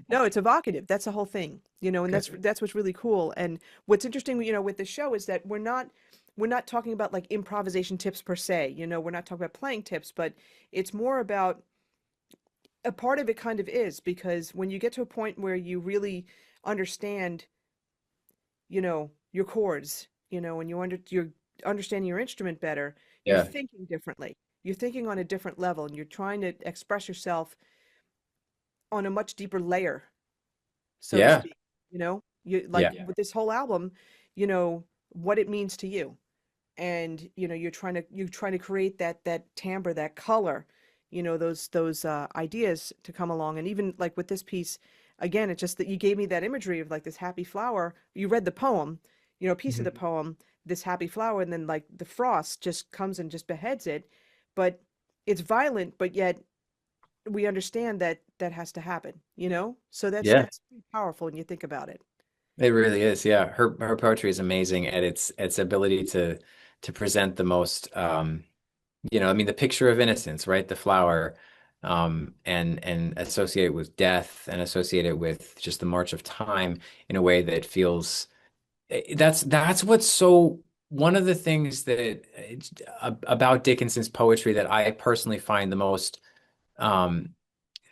no, it's evocative. That's the whole thing, and good. that's what's really cool. And what's interesting, with the show is that we're not talking about like improvisation tips per se. We're not talking about playing tips, but it's more about a part of it kind of is because when you get to a point where you really understand, your chords, and you're understanding your instrument better, you're Yeah, thinking differently. You're thinking on a different level and you're trying to express yourself on a much deeper layer, so to yeah, speak. You like yeah, with this whole album, you know what it means to you. And you're trying to create that timbre, that color, those ideas to come along. And even like with this piece, again, it's just that you gave me that imagery of like this happy flower. You read the poem, a piece of the Mhm. poem, this happy flower, and then like the frost just comes and just beheads it. But it's violent, but yet we understand that that has to happen. So that's Yeah. that's pretty powerful when you think about it. It really is. Yeah, her poetry is amazing at its ability to present the most, I mean, the picture of innocence, right? The flower, and associate it with death and associate it with just the march of time in a way that feels that's what's so one of the things that about Dickinson's poetry that I personally find the most um,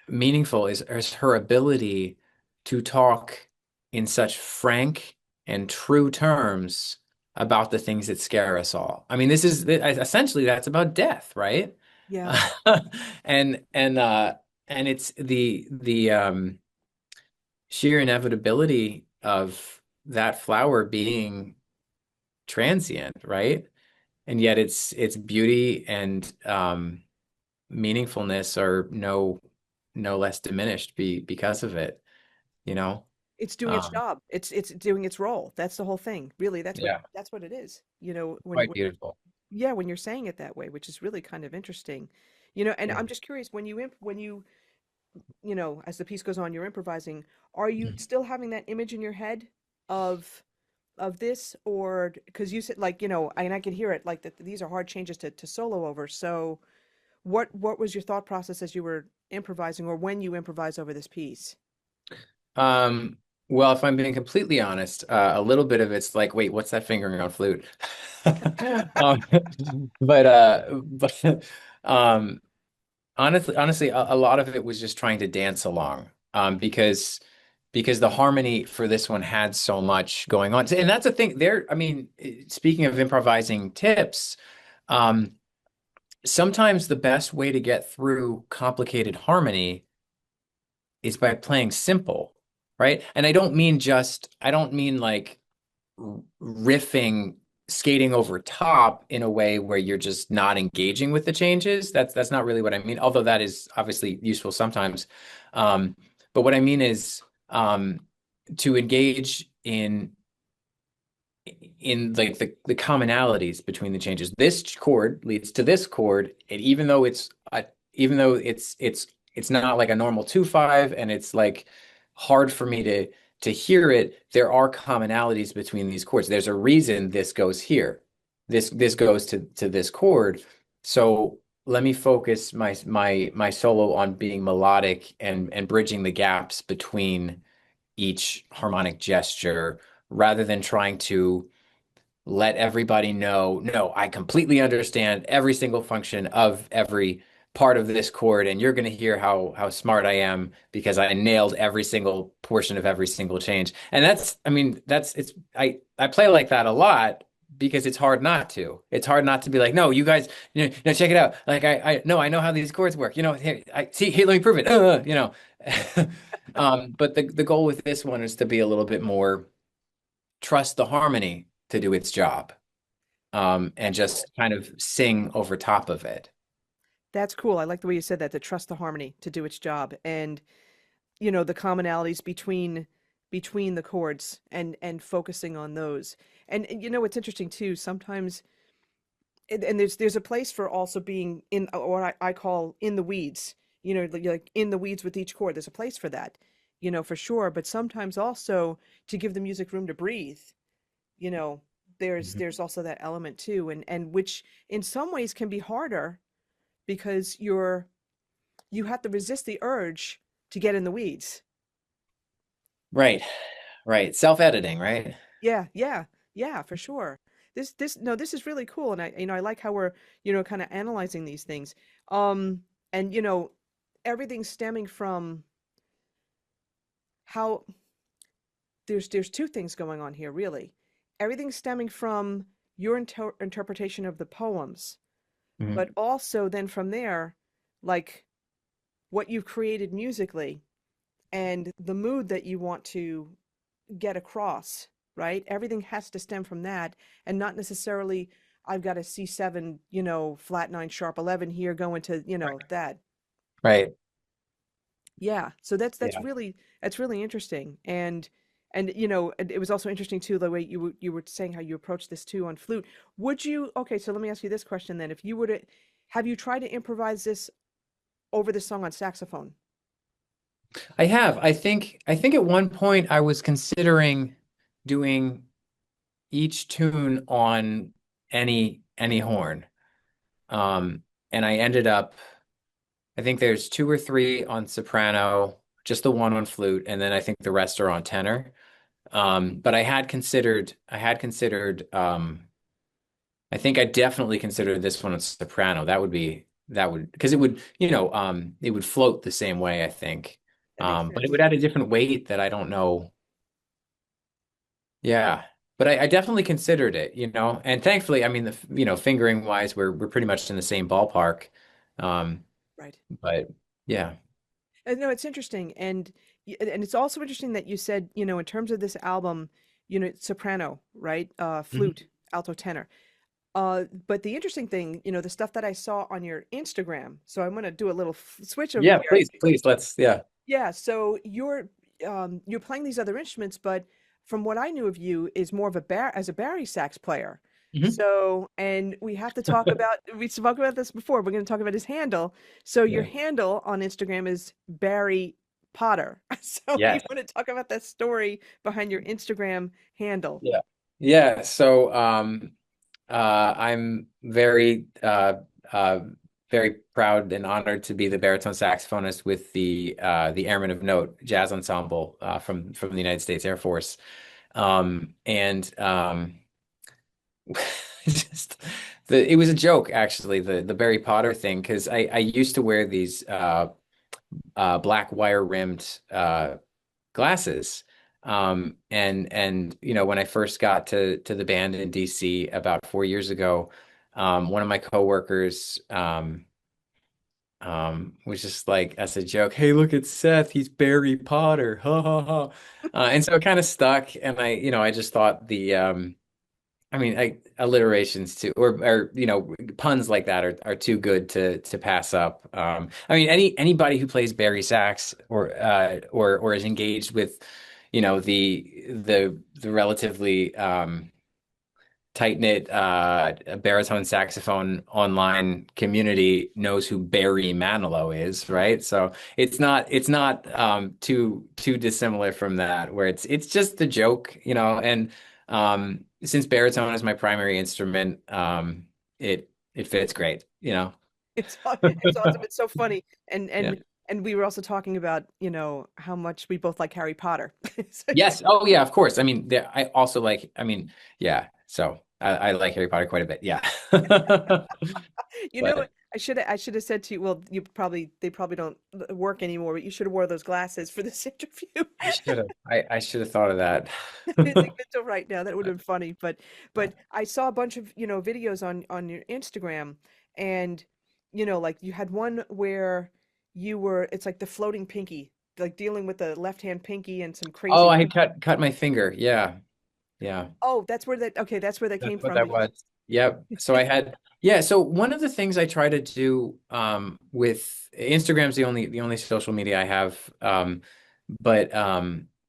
meaningful is her ability to talk in such frank and true terms about the things that scare us all. I mean, this is essentially that's about death, right? Yeah. And and it's the sheer inevitability of that flower being transient, right? And yet its beauty and meaningfulness are no less diminished because of it, you know? It's doing its Um, job. It's doing its role. That's the whole thing. Really, that's what yeah, that's what it is. quite beautiful. Yeah, when you're saying it that way, which is really kind of interesting. And Yeah. I'm just curious when you as the piece goes on, you're improvising, are you still having that image in your head of this, or because you said like, and I can hear it like that these are hard changes to solo over. So what was your thought process as you were improvising or when you improvise over this piece? Well, if I'm being completely honest, a little bit of it's like, wait, what's that fingering on flute? Um, but um, honestly, a lot of it was just trying to dance along, because the harmony for this one had so much going on, and that's the thing. There, I mean, speaking of improvising tips, um, sometimes the best way to get through complicated harmony is by playing simple, right? And I don't mean like riffing, skating over top in a way where you're just not engaging with the changes. That's not really what I mean, although that is obviously useful sometimes. Um, but what I mean is to engage in like the commonalities between the changes. This chord leads to this chord, and even though it's not like a normal 2/5, and it's like hard for me to hear it, there are commonalities between these chords. There's a reason this goes here. This goes to this chord. So let me focus my solo on being melodic and bridging the gaps between each harmonic gesture rather than trying to let everybody know, no, I completely understand every single function of every part of this chord, and you're going to hear how smart I am because I nailed every single portion of every single change. And I mean, I play like that a lot because it's hard not to. It's hard not to be like, no, you guys, no, check it out. Like I no, I know how these chords work. Here, let me prove it. But the goal with this one is to be a little bit more trust the harmony to do its job, and Cool. just kind of sing over top of it. That's cool. I like the way you said that, to trust the harmony to do its job. And the commonalities between the chords, and focusing on those. And it's interesting too, sometimes, and there's a place for also being in, or I call in the weeds, like in the weeds with each chord. There's a place for that, for sure. But sometimes also to give the music room to breathe, you know Mhm. there's also that element too, and which in some ways can be harder, because you have to resist the urge to get in the weeds. Right, right. Self-editing, right? Yeah, yeah, yeah, for sure. This no, this is really cool, and I like how we're, kind of analyzing these things. Um, and everything stemming from how there's two things going on here, really. Everything stemming from your interpretation of the poems, but Mhm. also then from there, like what you've created musically and the mood that you want to get across, right? Everything has to stem from that, and not necessarily I've got a C7, flat 9 sharp 11 here going to, that. Right. Yeah. So that's Yeah. really interesting. And it was also interesting too, the way you were saying how you approach this too on flute. Would you Okay, so let me ask you this question then. If you were to Have you tried to improvise this over the song on saxophone? I have. I think at one point I was considering doing each tune on any horn. Um, and I ended up, I think there's two or three on soprano, just the one on flute, and then I think the rest are on tenor. But I think I definitely considered this one a soprano. That would, because it would float the same way, I think. That makes But it would sense. add a different weight that I don't know. Yeah. But I definitely considered it. And thankfully, I mean, fingering wise, we're pretty much in the same ballpark. Um, Right. but yeah. No, it's interesting, and it's also interesting that you said, in terms of this album, soprano, right? Mhm. Flute, alto, tenor. But the interesting thing, the stuff that I saw on your Instagram. So I'm gonna do a little switch over Yeah, here. please, yeah. Yeah. So you're playing these other instruments, but from what I knew of you is more of as a bari sax player. Mhm. So, and we spoke about this before. We're going to talk about his handle. So your Yeah. handle on Instagram is Barry Potter. So you Yes. want to talk about that story behind your Instagram handle? Yeah. Yeah. So I'm very very proud and honored to be the baritone saxophonist with the Airmen of Note jazz ensemble from the United States Air Force. And just it was a joke actually, the Barry Potter thing, because I used to wear these black wire rimmed glasses. And when I first got to the band in DC about 4 years ago, one of my coworkers was just like, as a joke, "Hey, look at Seth, he's Barry Potter." Ha ha ha. And so it kind of stuck, and I just thought alliterations too, or puns like that are too good to pass up. Anybody who plays Barry sax or is engaged with, the relatively tight-knit baritone saxophone online community knows who Barry Manilow is, right? So it's not too dissimilar from that, where it's just a joke, and since baritone is my primary instrument, it fits great, It's awesome. It's so funny. And Yeah. and we were also talking about, how much we both like Harry Potter. So, Yes. Oh, yeah, of course. I mean, I also like, yeah. So I like Harry Potter quite a bit. Yeah. you know what? But I should have said to you, well, they probably don't work anymore, but you should have wore those glasses for this interview. I should have thought of that. I'm using mental right now. That would have been funny. But I saw a bunch of, videos on your Instagram, and like you had one where it's like the floating pinky, like dealing with the left hand pinky and some Oh, crazy. I had cut my finger. Yeah. Yeah. Oh, that's where that That's came what from that because was. Yep. So yeah, so one of the things I try to do with Instagram's the only social media I have, but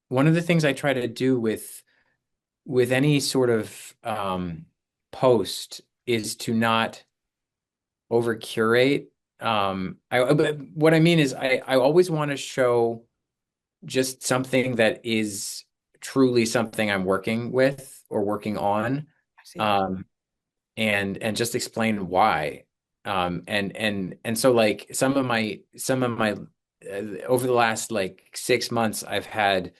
one of the things I try to do with any sort of post is to not over curate. But what I mean is I always want to show just something that is truly something I'm working with or working on. I see. Um, and just explain why. And so like some of my over the last like 6 months, I've had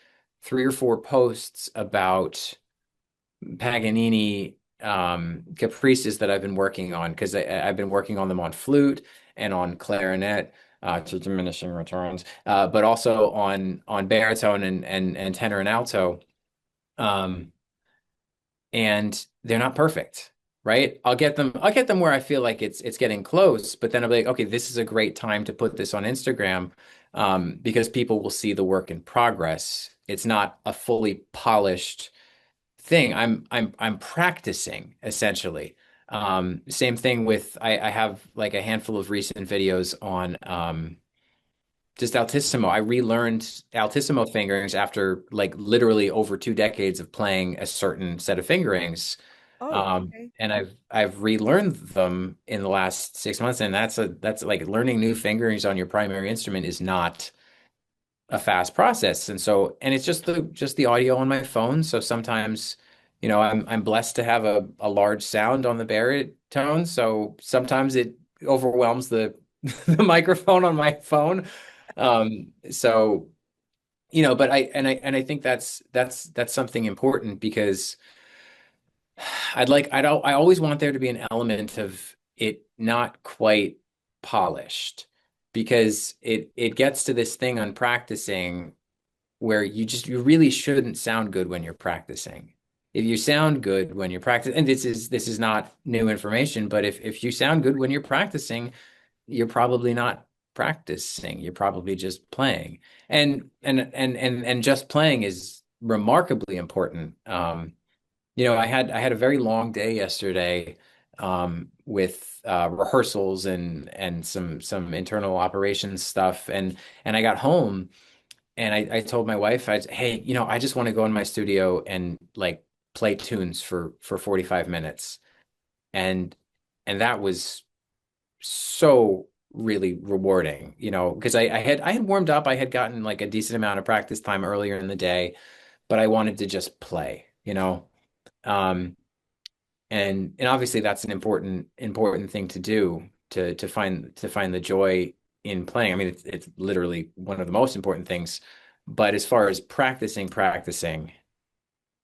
3 or 4 posts about Paganini caprices that I've been working on, because I've been working on them on flute and on clarinet, to diminishing returns, but also on baritone and tenor and alto. Um, and they're not perfect, right? I'll get them where I feel like it's getting close, but then I'll be like, okay, this is a great time to put this on Instagram, because people will see the work in progress. It's not a fully polished thing. I'm practicing essentially. Same thing with I have like a handful of recent videos on just altissimo. I relearned altissimo fingerings after like literally over 2 decades of playing a certain set of fingerings. Oh, okay. And I've relearned them in the last 6 months, and that's like learning new fingerings on your primary instrument is not a fast process. And it's just the audio on my phone. So sometimes, I'm blessed to have a large sound on the baritone. So sometimes it overwhelms the the microphone on my phone. So, but I think that's something important, because I always want there to be an element of it not quite polished, because it gets to this thing on practicing where you really shouldn't sound good when you're practicing. If you sound good when you're practicing, and this is not new information, but if you sound good when you're practicing, you're probably not practicing. You're probably just playing. And just playing is remarkably important. I had a very long day yesterday, with rehearsals and some internal operations stuff, and I got home and I told my wife, hey, I just want to go in my studio and like play tunes for 45 minutes. And and that was so really rewarding, because I had warmed up, I had gotten like a decent amount of practice time earlier in the day, but I wanted to just play. Um, and obviously that's an important thing to do. to find the joy in playing. I mean, it's literally one of the most important things. But as far as practicing,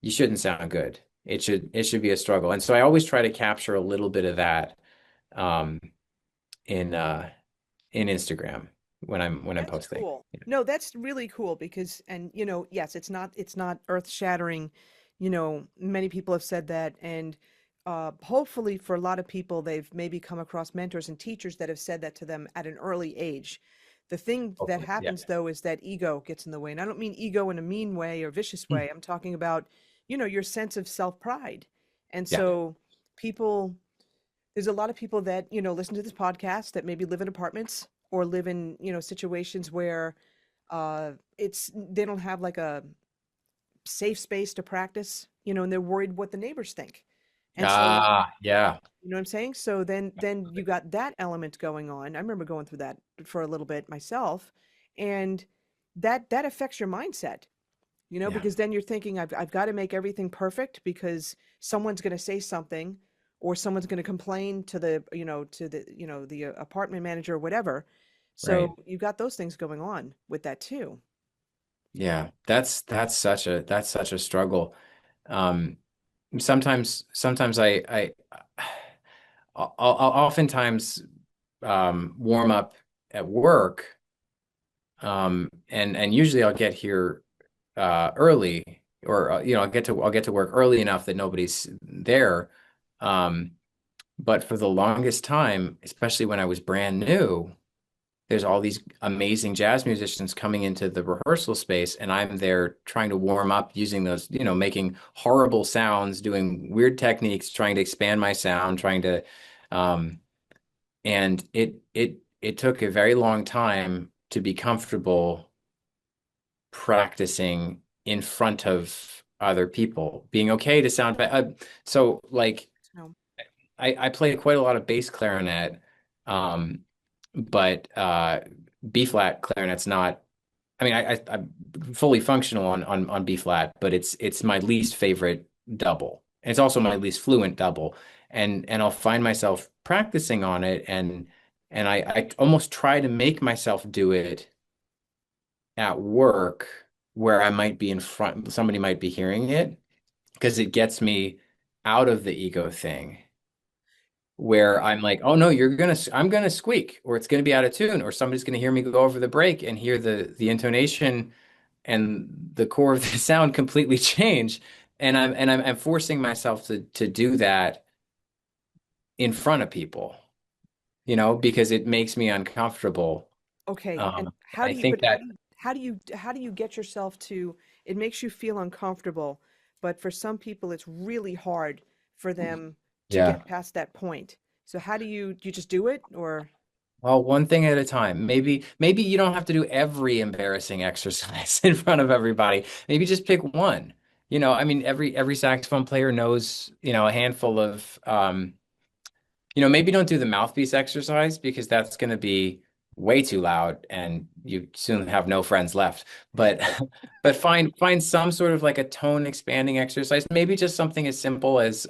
you shouldn't sound good. It should be a struggle. And so I always try to capture a little bit of that um, in in Instagram when I'm That's posting. cool. No, that's really cool because, and yes, it's not earth-shattering. Many people have said that, and hopefully for a lot of people, they've maybe come across mentors and teachers that have said that to them at an early age. The thing that Hopefully, yeah. happens though is that ego gets in the way, and I don't mean ego in a mean way or vicious way. I'm talking about, your sense of self-pride, and Yeah. so people there's a lot of people that, listen to this podcast that maybe live in apartments or live in, situations where it's they don't have like a safe space to practice, and they're worried what the neighbors think. And so, Yeah. you know what I'm saying? So then you got that element going on. I remember going through that for a little bit myself, and that affects your mindset. Yeah. Because then you're thinking, I've got to make everything perfect because someone's going to say something or someone's going to complain to the apartment manager or whatever. Right. So you got those things going on with that too. Yeah. That's such a struggle. Um, sometimes I'll oftentimes warm up at work, and usually I'll get here early, or I'll get to work early enough that nobody's there. Um, but for the longest time, especially when I was brand new, there's all these amazing jazz musicians coming into the rehearsal space, and I'm there trying to warm up using those, making horrible sounds, doing weird techniques, trying to expand my sound, um, and it took a very long time to be comfortable practicing in front of other people, being okay to sound bad. So like So, I play quite a lot of bass clarinet, um, but B flat clarinet's not. I mean, I'm fully functional on B flat, but it's my least favorite double. And it's also my least fluent double, and I'll find myself practicing on it, and I almost try to make myself do it at work where I might be in front, somebody might be hearing it, because it gets me out of the ego thing where okay. I'm like, oh no, I'm gonna squeak, or it's gonna be out of tune, or somebody's gonna hear me go over the break and hear the intonation and the core of the sound completely change. And I'm forcing myself to do that in front of people, because it makes me uncomfortable. Okay. And I think that, how do you get yourself to, it makes you feel uncomfortable, but for some people it's really hard for them to yeah. get past that point. So do you just do it or Well, one thing at a time. Maybe you don't have to do every embarrassing exercise in front of everybody. Maybe just pick one. I mean, every saxophone player knows, a handful of maybe don't do the mouthpiece exercise because that's going to be way too loud and you soon have no friends left. But but find some sort of like a tone expanding exercise. Maybe just something as simple as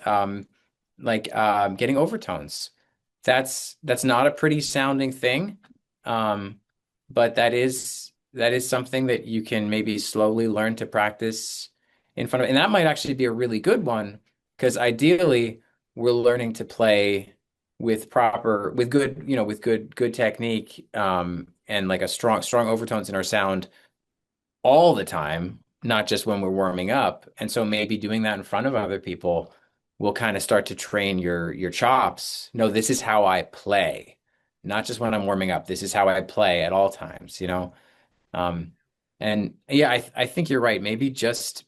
getting overtones. That's not a pretty sounding thing. Um, but that is something that you can maybe slowly learn to practice in front of, and that might actually be a really good one because ideally we're learning to play with good, with good technique, and like a strong overtones in our sound all the time, not just when we're warming up. And so maybe doing that in front of other people will kind of start to train your chops. No, this is how I play, not just when I'm warming up. This is how I play at all times. Um, and yeah, I think you're right. Maybe just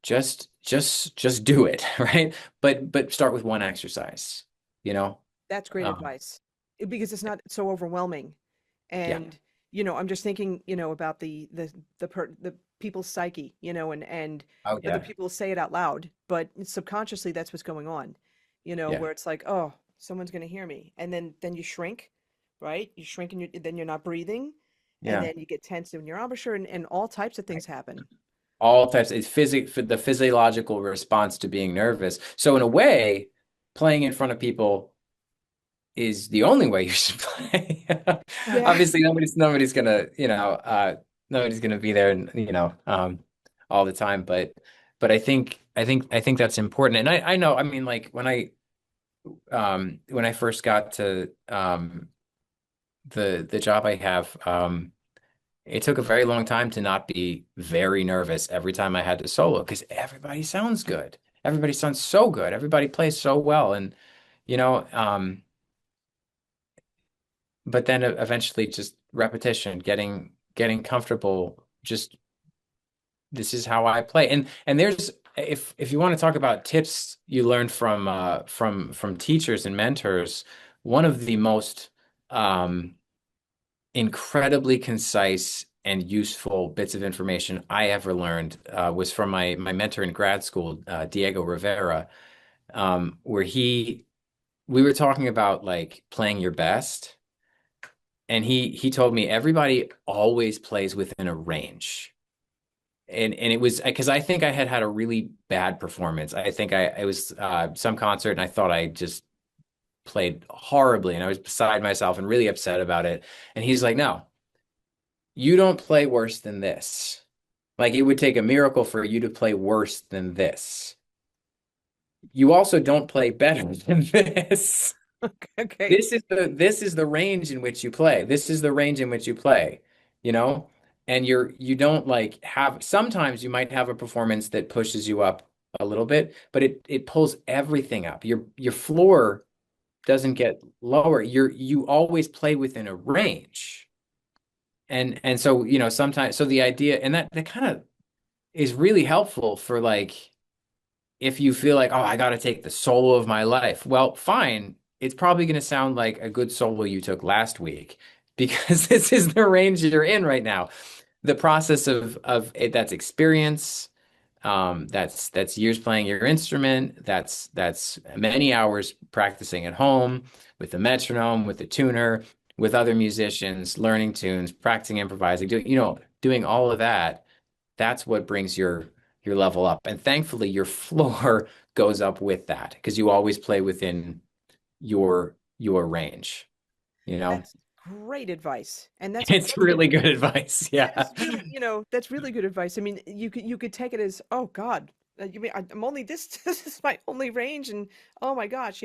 do it, right? But start with one exercise, you know? that's great Um, advice. Because it's not so overwhelming. yeah. And, I'm just thinking, about the people's psyche, and Oh the yeah. people say it out loud, but subconsciously that's what's going on, Yeah. where it's like, oh, someone's going to hear me. And then you shrink, right? You shrink and then you're not breathing. And Yeah. then you get tense in your embouchure and all types of things happen. All types. It's the physiological response to being nervous. So in a way, playing in front of people is the only way you should play. Yeah. Obviously, nobody's gonna, nobody's gonna be there and, all the time. But I think that's important. And I know, I mean, like when I first got to the job I have, it took a very long time to not be very nervous every time I had to solo because everybody sounds good. Everybody sounds so good. Everybody plays so well. And, you know, but then eventually just repetition, getting comfortable, just this is how I play. And there's if you want to talk about tips you learned from teachers and mentors, one of the most incredibly concise and useful bits of information I ever learned was from my mentor in grad school, Diego Rivera, where we were talking about like playing your best, and he told me everybody always plays within a range. And it was because I think I had a really bad performance. I think I was some concert and I thought I just played horribly and I was beside myself and really upset about it. And he's like, no, you don't play worse than this. Like it would take a miracle for you to play worse than this. You also don't play better than this. Okay. This is the range in which you play. This is the range in which you play, you know? And you don't like have sometimes you might have a performance that pushes you up a little bit, but it pulls everything up. Your floor doesn't get lower. You always play within a range. And so, sometimes so the idea and that kind of is really helpful for like if you feel like, oh, I got to take the solo of my life. Well, fine. It's probably going to sound like a good solo you took last week because this is the range you're in right now. The process of it, that's experience. That's years playing your instrument. That's many hours practicing at home with the metronome, with the tuner, with other musicians, learning tunes, practicing improvising, doing all of that. That's what brings your level up. And thankfully, your floor goes up with that because you always play within your range, you know? That's great advice. And that's It's that's really good advice. that Yeah. is really, that's really good advice. I mean, you could take it as, oh God, you mean I'm only this this is my only range, and oh my gosh,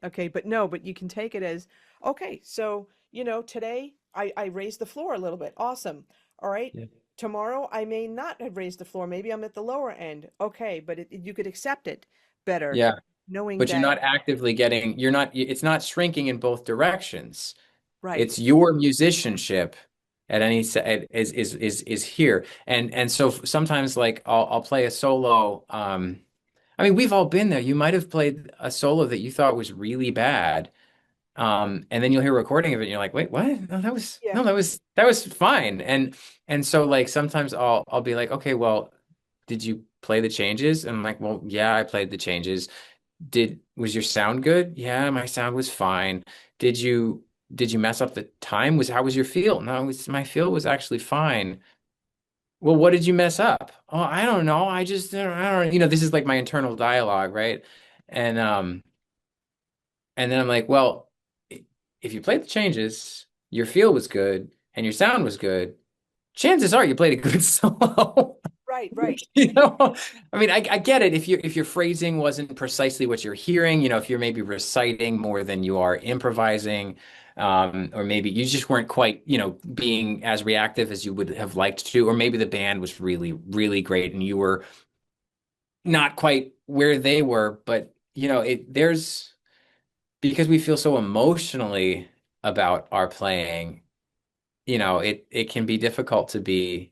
okay, but no, but you can take it as, okay, so today I raised the floor a little bit. Awesome. All right. Yeah. Tomorrow I may not have raised the floor. Maybe I'm at the lower end. Okay, but you could accept it better, Yeah. knowing But you're that, not actively it's not shrinking in both directions. right. It's your musicianship at any is here. And so sometimes like I'll play a solo. I mean, we've all been there. You might have played a solo that you thought was really bad. And then you'll hear a recording of it and you're like, wait, what? No, Yeah. that was fine. And so like sometimes I'll be like, okay, well, did you play the changes? And I'm like, well, yeah, I played the changes. Was your sound good? Yeah, my sound was fine. Did you mess up the time? How was your feel? No, my feel was actually fine. Well, what did you mess up? Oh, I don't know. I don't, this is like my internal dialogue, right? And and then I'm like, well, if you played the changes, your feel was good and your sound was good, chances are you played a good solo. Right, right. I mean, I get it if your phrasing wasn't precisely what you're hearing, if you're maybe reciting more than you are improvising, or maybe you just weren't quite, being as reactive as you would have liked to, or maybe the band was really, really great and you were not quite where they were, but there's because we feel so emotionally about our playing, it can be difficult to be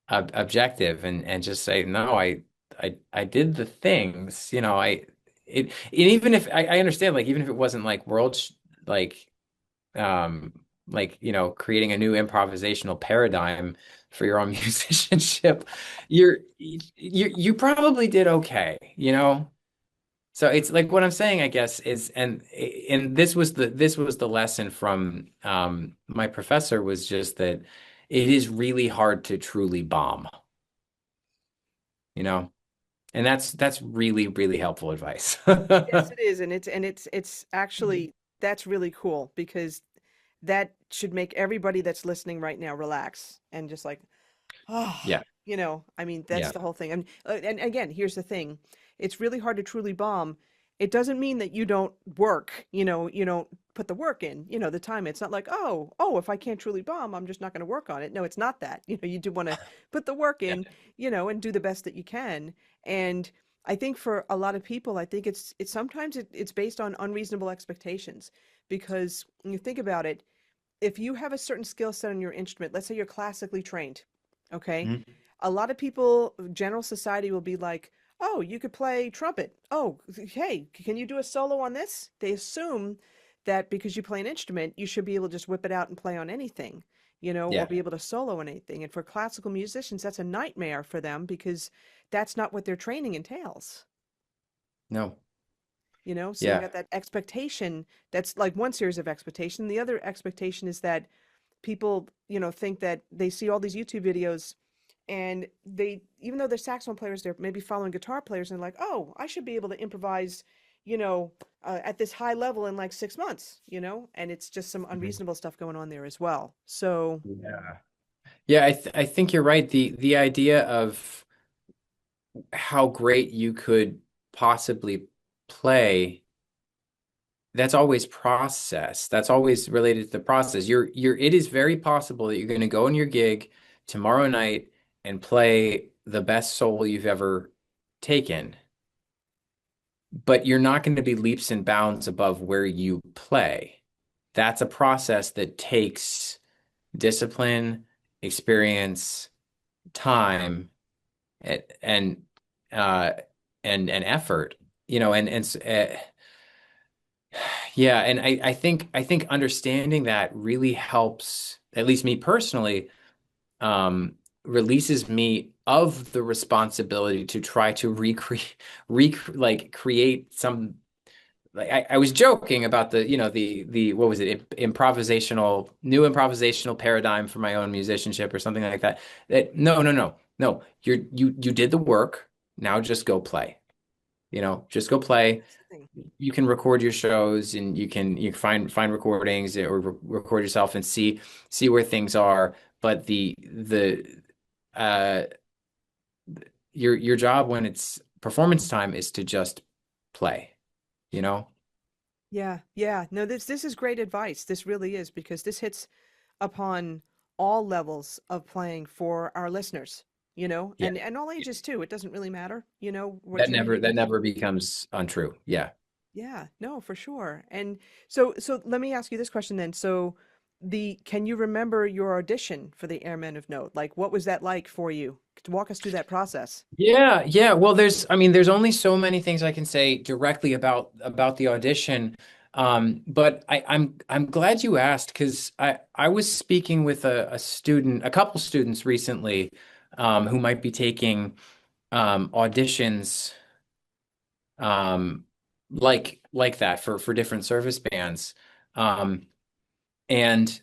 objective and just say, no, I did the things, and even if I understand, like, even if it wasn't like like, um, creating a new improvisational paradigm for your own musicianship, you probably did okay, So it's like what I'm saying, I guess, is and this was the lesson from my professor was just that it is really hard to truly bomb, you know, and that's really, really helpful advice. Yes, it is, and it's actually that's really cool because that should make everybody that's listening right now relax and just like, oh, Yeah. I mean, that's Yeah. the whole thing. And again, here's the thing. It's really hard to truly bomb. It doesn't mean that you don't work, you don't put the work in, the time. It's not like, oh, if I can't truly bomb, I'm just not going to work on it. No, it's not that. You do want to put the work Yeah. in, and do the best that you can. And I think for a lot of people, I think it's sometimes it's based on unreasonable expectations because when you think about it, if you have a certain skill set on your instrument, let's say you're classically trained, okay? Mhm. A lot of people, general society will be like, oh, you could play trumpet. Oh, hey, can you do a solo on this? They assume that because you play an instrument, you should be able to just whip it out and play on anything, or Yeah. be able to solo on anything. And for classical musicians, that's a nightmare for them because that's not what their training entails. No. So you Yeah. got that expectation. That's like one series of expectation. The other expectation is that people, think that they see all these YouTube videos and they, even though they're saxophone players, they're maybe following guitar players and like, oh, I should be able to improvise, at this high level in like 6 months, and it's just some Mhm. unreasonable stuff going on there as well. So, Yeah. Yeah, I think you're right. The idea of how great you could possibly play, that's always process. That's always related to the process. It is very possible that you're going to go in your gig tomorrow night and play the best solo you've ever taken, but you're not going to be leaps and bounds above where you play. That's a process that takes discipline, experience, time, and uh and effort, yeah, and I think understanding that really helps, at least me personally, releases me of the responsibility to try to create some, like I was joking about the what was it, new improvisational paradigm for my own musicianship or something like that. No, you did the work. Now just go play. Just go play. that's the thing. You can record your shows, and you can find recordings, or record yourself and see where things are. But the uh your job when it's performance time is to just play, you know? Yeah, yeah. No, this is great advice. This really is because this hits upon all levels of playing for our listeners, Yeah. and all ages too. It doesn't really matter, what That your never music that is. never becomes untrue. Yeah. Yeah, no, for sure. And so let me ask you this question then. So can you remember your audition for the Airmen of Note? Like what was that like for you? Walk us through that process. Yeah, yeah. Well, there's only so many things I can say directly about the audition. But I'm glad you asked, because I was speaking with a couple students recently, who might be taking auditions, um, like that for different service bands. Um, and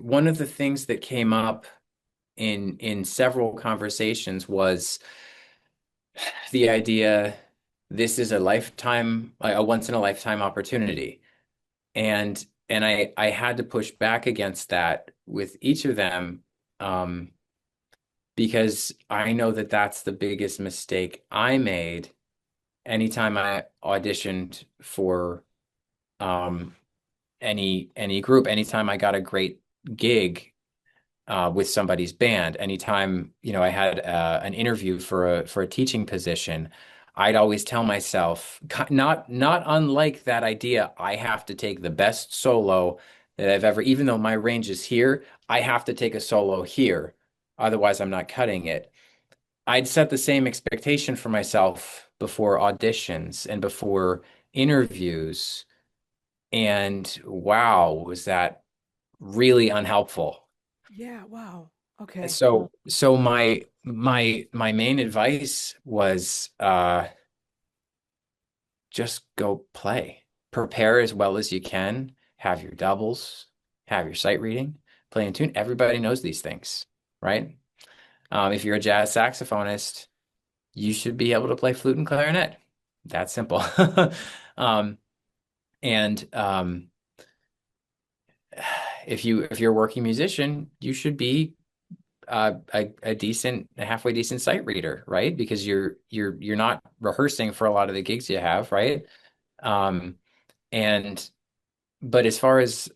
one of the things that came up in several conversations was the idea, this is a once in a lifetime opportunity. And I had to push back against that with each of them, um, because I know that that's the biggest mistake I made anytime I auditioned for um, any group, anytime I got a great gig with somebody's band. Anytime, I had an interview for a teaching position, I'd always tell myself, not unlike that idea, I have to take the best solo that I've ever, even though my range is here, I have to take a solo here. Otherwise, I'm not cutting it. I'd set the same expectation for myself before auditions and before interviews. And wow, was that really unhelpful. Yeah, wow. Okay. So my main advice was, just go play. Prepare as well as you can. Have your doubles, have your sight reading, play in tune. Everybody knows these things, right? If you're a jazz saxophonist, you should be able to play flute and clarinet. That's simple. Um, And if you're a working musician, you should be a decent, a halfway decent sight reader, right? Because you're not rehearsing for a lot of the gigs you have, right? Um, and but as far as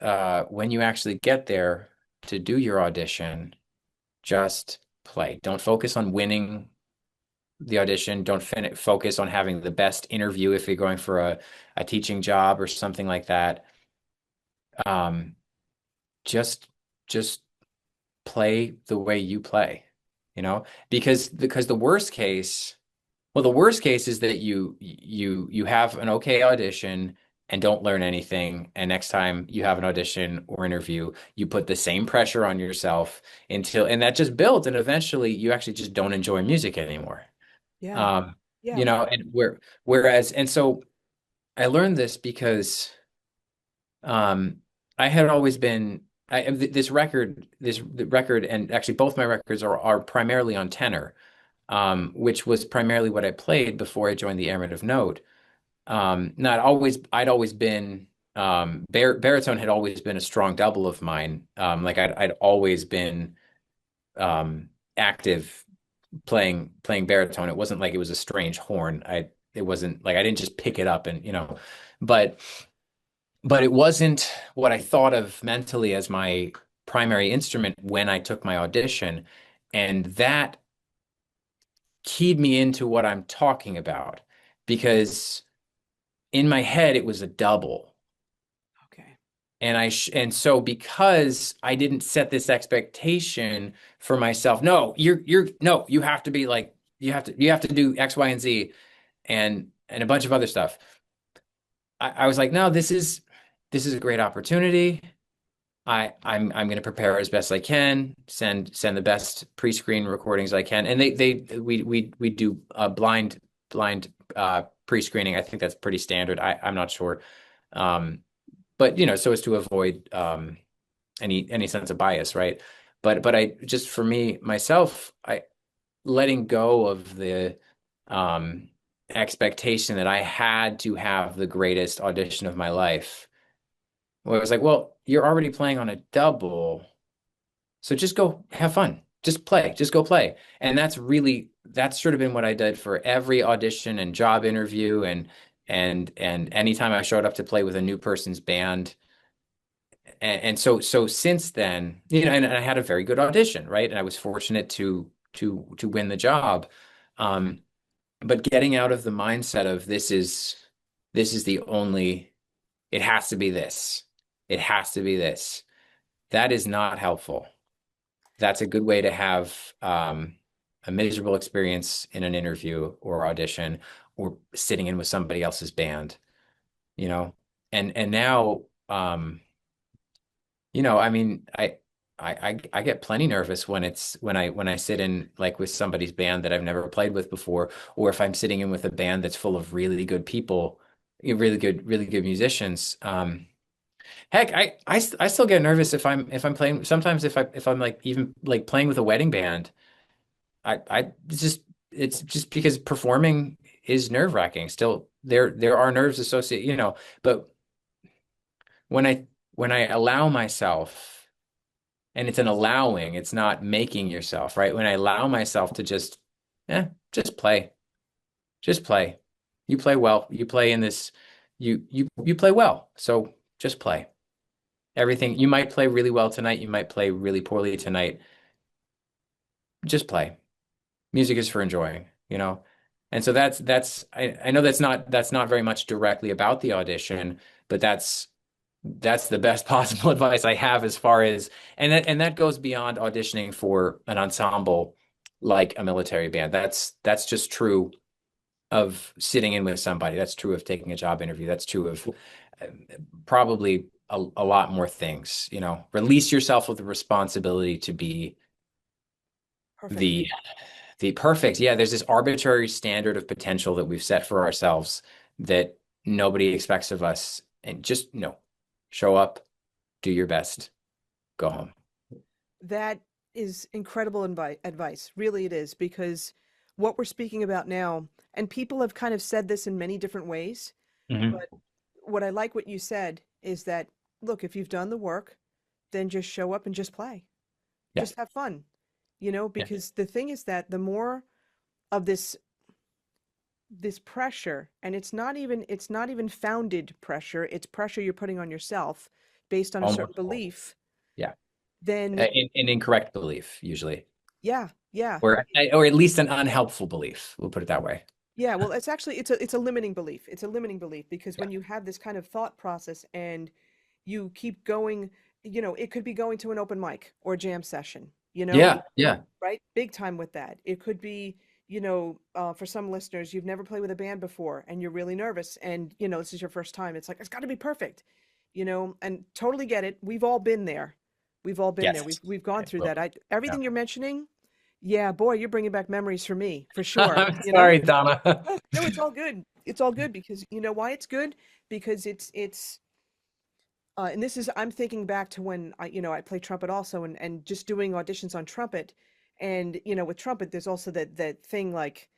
when you actually get there to do your audition, just play. Don't focus on winning the audition. Don't focus on having the best interview if you're going for a teaching job or something like that. Um, just just play the way you play, because the worst case, well, the worst case is that you have an okay audition and don't learn anything, and next time you have an audition or interview, you put the same pressure on yourself and that just builds, and eventually you actually just don't enjoy music anymore. Yeah. Um, Yeah. and so I learned this because um, I had always been the record, and actually both my records are primarily on tenor, which was primarily what I played before I joined the Airmen of Note. Not always, I'd always been baritone had always been a strong double of mine. Like I'd always been active playing baritone. It wasn't like it was a strange horn. It wasn't like I didn't just pick it up and but it wasn't what I thought of mentally as my primary instrument when I took my audition. And that keyed me into what I'm talking about because in my head it was a double. Okay. And so because I didn't set this expectation for myself, no, no, you have to be like you have to do X, Y, and Z and a bunch of other stuff. I was like, no, this is a great opportunity. I'm going to prepare as best I can, send the best pre-screen recordings I can, and we do blind pre-screening. I think that's pretty standard. I'm not sure, but so as to avoid any sense of bias, right? But I just for me myself, I letting go of the um, expectation that I had to have the greatest audition of my life. Well, I was like, well, you're already playing on a double. So just go have fun. Just play. Just go play. And that's sort of been what I did for every audition and job interview and anytime I showed up to play with a new person's band. And so since then, and I had a very good audition, right? And I was fortunate to win the job. Um, but getting out of the mindset of this is the only, it has to be this. It has to be this. That is not helpful. That's a good way to have a miserable experience in an interview or audition or sitting in with somebody else's band, you know. And now, I mean, I get plenty nervous when I sit in like with somebody's band that I've never played with before, or if I'm sitting in with a band that's full of really good people, really good musicians. Heck, I still get nervous if I'm playing. Sometimes if I'm like even like playing with a wedding band, it's just because performing is nerve-wracking. Still, there are nerves associated, but when I when I allow myself, and it's an allowing, it's not making yourself, right? When I allow myself to just play, just play. You play well. You play in this. You play well. So just play. Everything you might play really well tonight, you might play really poorly tonight. Just play. Music is for enjoying. And so that's I know that's not very much directly about the audition, but that's the best possible advice I have as far as and that goes beyond auditioning for an ensemble like a military band. That's just true of sitting in with somebody. That's true of taking a job interview. That's true of uh, probably a lot more things. Release yourself of the responsibility to be Perfect. the the perfect. Yeah, there's this arbitrary standard of potential that we've set for ourselves that nobody expects of us. And just show up, do your best, go home. That is incredible advice. Really, it is, because what we're speaking about now, and people have kind of said this in many different ways, Hmm. but what I like what you said is that, look, if you've done the work, then just show up and just play. Yeah. Just have fun, you know, Yeah. because the thing is that the more of this pressure, and it's not even founded pressure, it's pressure you're putting on yourself based on a certain Almost all. belief, Yeah. then An incorrect belief, usually, yeah, yeah. or at least an unhelpful belief. We'll put it that way. Yeah, well, it's actually it's a limiting belief. It's a limiting belief because Yeah. when you have this kind of thought process and you keep going, it could be going to an open mic or a jam session, Yeah. Yeah. right? Big time with that. It could be, for some listeners, you've never played with a band before and you're really nervous and, this is your first time. It's like, it's got to be perfect, and totally get it. We've all been there. We've all been there. Yes. We've gone through Well, that. yeah. Everything you're mentioning, yeah, boy, you're bringing back memories for me, for sure, I'm sorry, Donna. No, it's all good. It's all good because you know why it's good? Because and this is I'm thinking back to when I play trumpet also and just doing auditions on trumpet. And with trumpet there's also that thing like,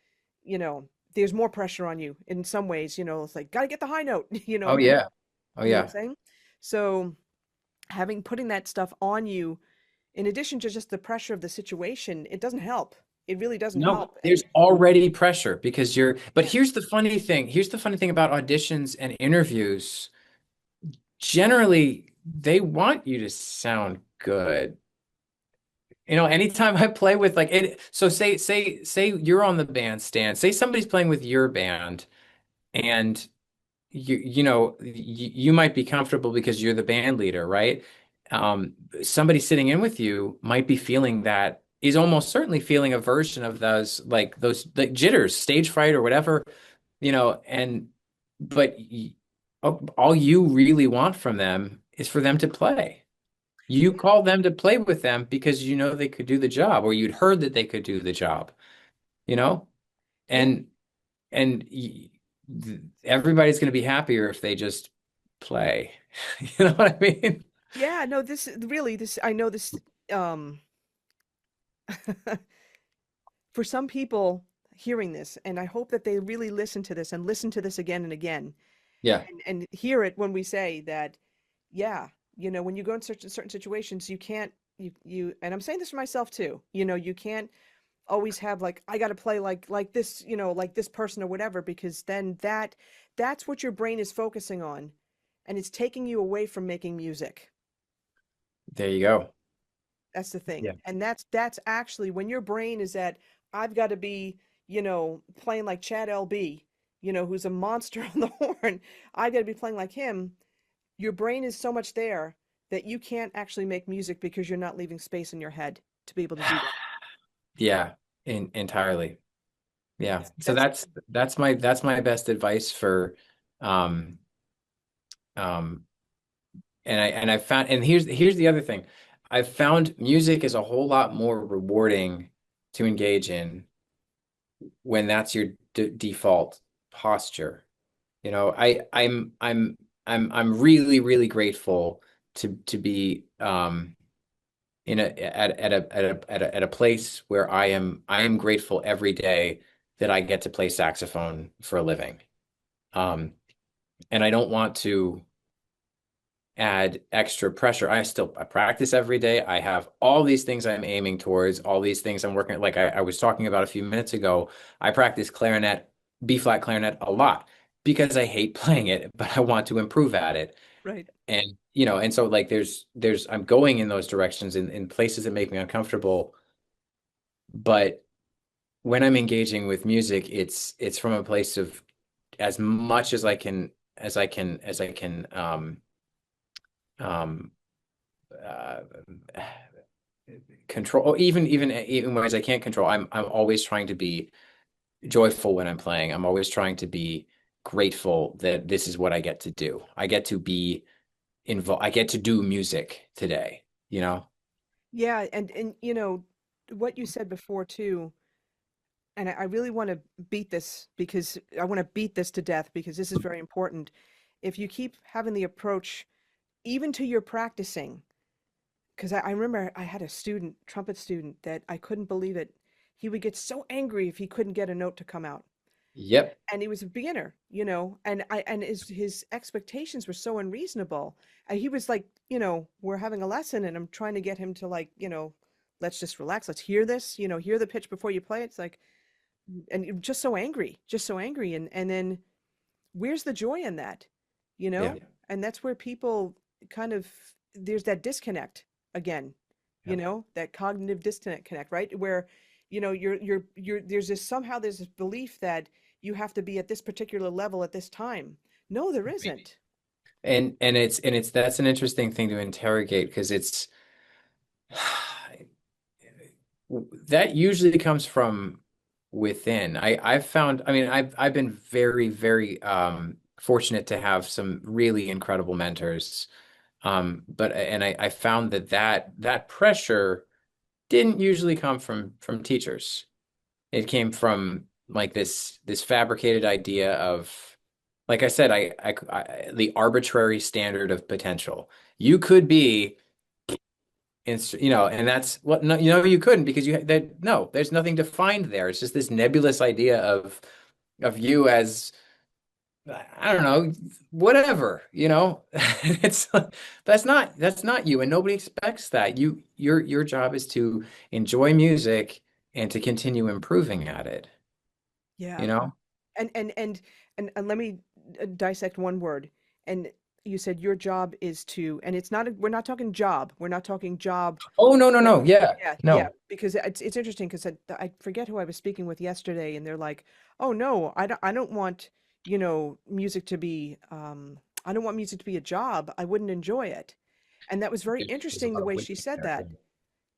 there's more pressure on you in some ways, it's like got to get the high note, Oh yeah. Oh you know what I'm yeah. saying? So having putting that stuff on you in addition to just the pressure of the situation, it doesn't help. It really doesn't No, help. And there's already pressure because but yeah, here's the funny thing. Here's the funny thing about auditions and interviews. Generally, they want you to sound good. Anytime I play with like it, so say you're on the bandstand. Say somebody's playing with your band and you might be comfortable because you're the band leader, right? Somebody sitting in with you might be feeling that is almost certainly feeling a version of those like jitters, stage fright or whatever, and but all you really want from them is for them to play. You call them to play with them because you know they could do the job, or you'd heard that they could do the job, you know? yeah, And and everybody's going to be happier if they just play. You know what I mean? yeah. No, this I know this. Um, for some people hearing this, and I hope that they really listen to this and listen to this again and again, Yeah. and hear it when we say that, yeah, when you go in certain situations, you can't, and I'm saying this for myself too, you can't always have like, I got to play like this, like this person or whatever, because then that's what your brain is focusing on, and it's taking you away from making music. There you go. That's the thing. Yeah. And that's actually when your brain is at, I've got to be, playing like Chad LB, who's a monster on the horn. I've got to be playing like him. Your brain is so much there that you can't actually make music because you're not leaving space in your head to be able to do that. Yeah, entirely. Yeah. So That's that's my best advice for um um and I found, and here's the other thing. I've found music is a whole lot more rewarding to engage in when that's your d default posture. I'm really, really grateful to be in a at a place where I am grateful every day that I get to play saxophone for a living. Um, and I don't want to add extra pressure. I practice every day. I have all these things I'm aiming towards, all these things I'm working, like I was talking about a few minutes ago. I practice clarinet, B flat clarinet a lot because I hate playing it, but I want to improve at it. right. And so like I'm going in those directions in places that make me uncomfortable. But when I'm engaging with music, it's from a place of as much as I can um uh, control, or even ways I can't control. I'm always trying to be joyful when I'm playing. I'm always trying to be grateful that this is what I get to do. I get to be involved. I get to do music today, you know? Yeah, and what you said before too, and I really want to beat this because I want to beat this to death because this is very important. If you keep having the approach, even to your practicing, because I remember I had a student, trumpet student, that I couldn't believe it. He would get so angry if he couldn't get a note to come out. Yep. And he was a beginner, and his expectations were so unreasonable. And he was like, we're having a lesson and I'm trying to get him to, like, let's just relax. Let's hear this, hear the pitch before you play it. It's like, and just so angry, just so angry. And then where's the joy in that? You Yeah. know? And that's where people kind of, there's that disconnect again, Yeah. that cognitive disconnect, right? Where, there's this, somehow there's this belief that you have to be at this particular level at this time. No, there Maybe. isn't. And it's that's an interesting thing to interrogate because it's that usually comes from within. I've found, I mean, I've been very, very fortunate to have some really incredible mentors. But and I found that pressure didn't usually come from teachers. It came from like this fabricated idea of, like I said, the arbitrary standard of potential. You could be and that's what, no, you couldn't because that no, there's nothing defined there. It's just this nebulous idea of you as, I don't know, whatever, It's that's not you, and nobody expects that. Your job is to enjoy music and to continue improving at it, you Yeah. know? And let me dissect one word. And you said your job is to, and it's not, we're not talking job. We're not talking job. Oh, no, no, Like, no. Yeah. yeah, yeah, No. because it's interesting because I forget who I was speaking with yesterday, and they're like, "Oh no, I don't want, music to be I don't want music to be a job. I wouldn't enjoy it." And that was very There's a interesting the lot of way she wisdom said there. that.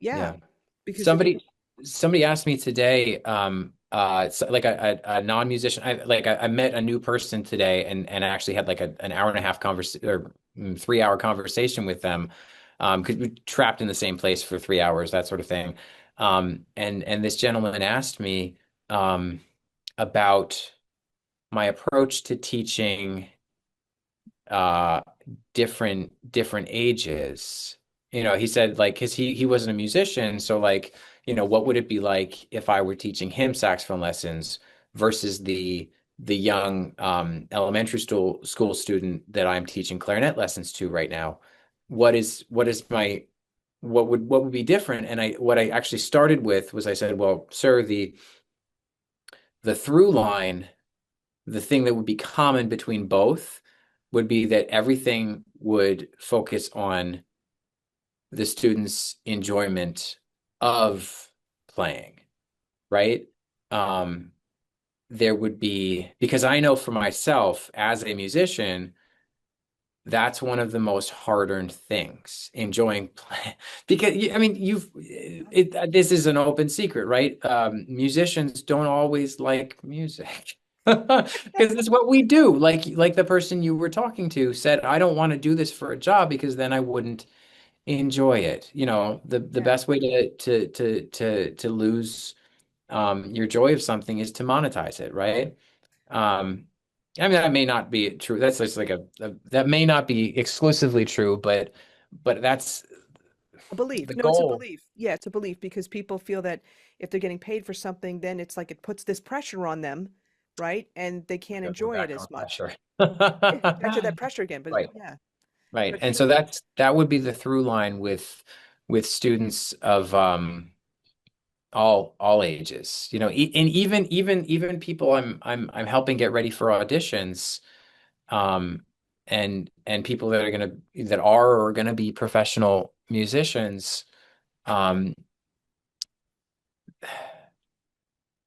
Yeah, Yeah. because Somebody somebody asked me today, like a non-musician, I met a new person today and I actually had like an hour and a half conversation or 3 hour conversation with them. 'Cause we trapped in the same place for 3 hours, that sort of thing. And this gentleman asked me about my approach to teaching uh different ages. He said like, because he wasn't a musician, so like, what would it be like if I were teaching him saxophone lessons versus the young elementary school student that I'm teaching clarinet lessons to right now? What is my what would be different? And what I actually started with was, I said, well, sir, the through line, the thing that would be common between both would be that everything would focus on the student's enjoyment of playing, right? Um, there would be, because I know for myself as a musician, that's one of the most hard-earned things, enjoying play. Because I mean, this is an open secret, right? Musicians don't always like music. Because it's what we do. Like the person you were talking to said, I don't want to do this for a job because then I wouldn't enjoy it. The yeah, best way to lose your joy of something is to monetize it, right? Um, I mean, that may not be true. That's just like that may not be exclusively true, but that's a belief. the No, it's a goal. belief. Yeah, it's a belief because people feel that if they're getting paid for something, then it's like it puts this pressure on them, right? And they can't Gotta go enjoy it back on as much. pressure. Yeah, back to that pressure again. But Right, yeah, right. but And so that would be the through line with students of all ages. And even people I'm helping get ready for auditions, um, and people that are gonna be professional musicians. Um,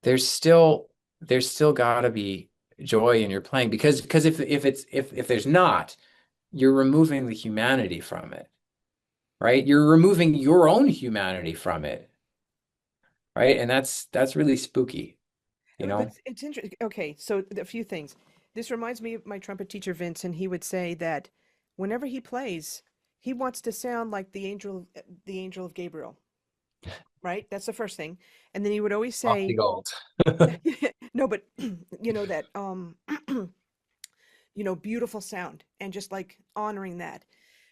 there's still there's still gotta be joy in your playing, because if there's not, you're removing the humanity from it, right? You're removing your own humanity from it, right? And that's really spooky, you but know? it's interesting. Okay, so a few things. This reminds me of my trumpet teacher Vince, and he would say that whenever he plays, he wants to sound like the angel of Gabriel, right? That's the first thing. And then he would always Off the say, gold. no, but that beautiful sound and just like honoring that.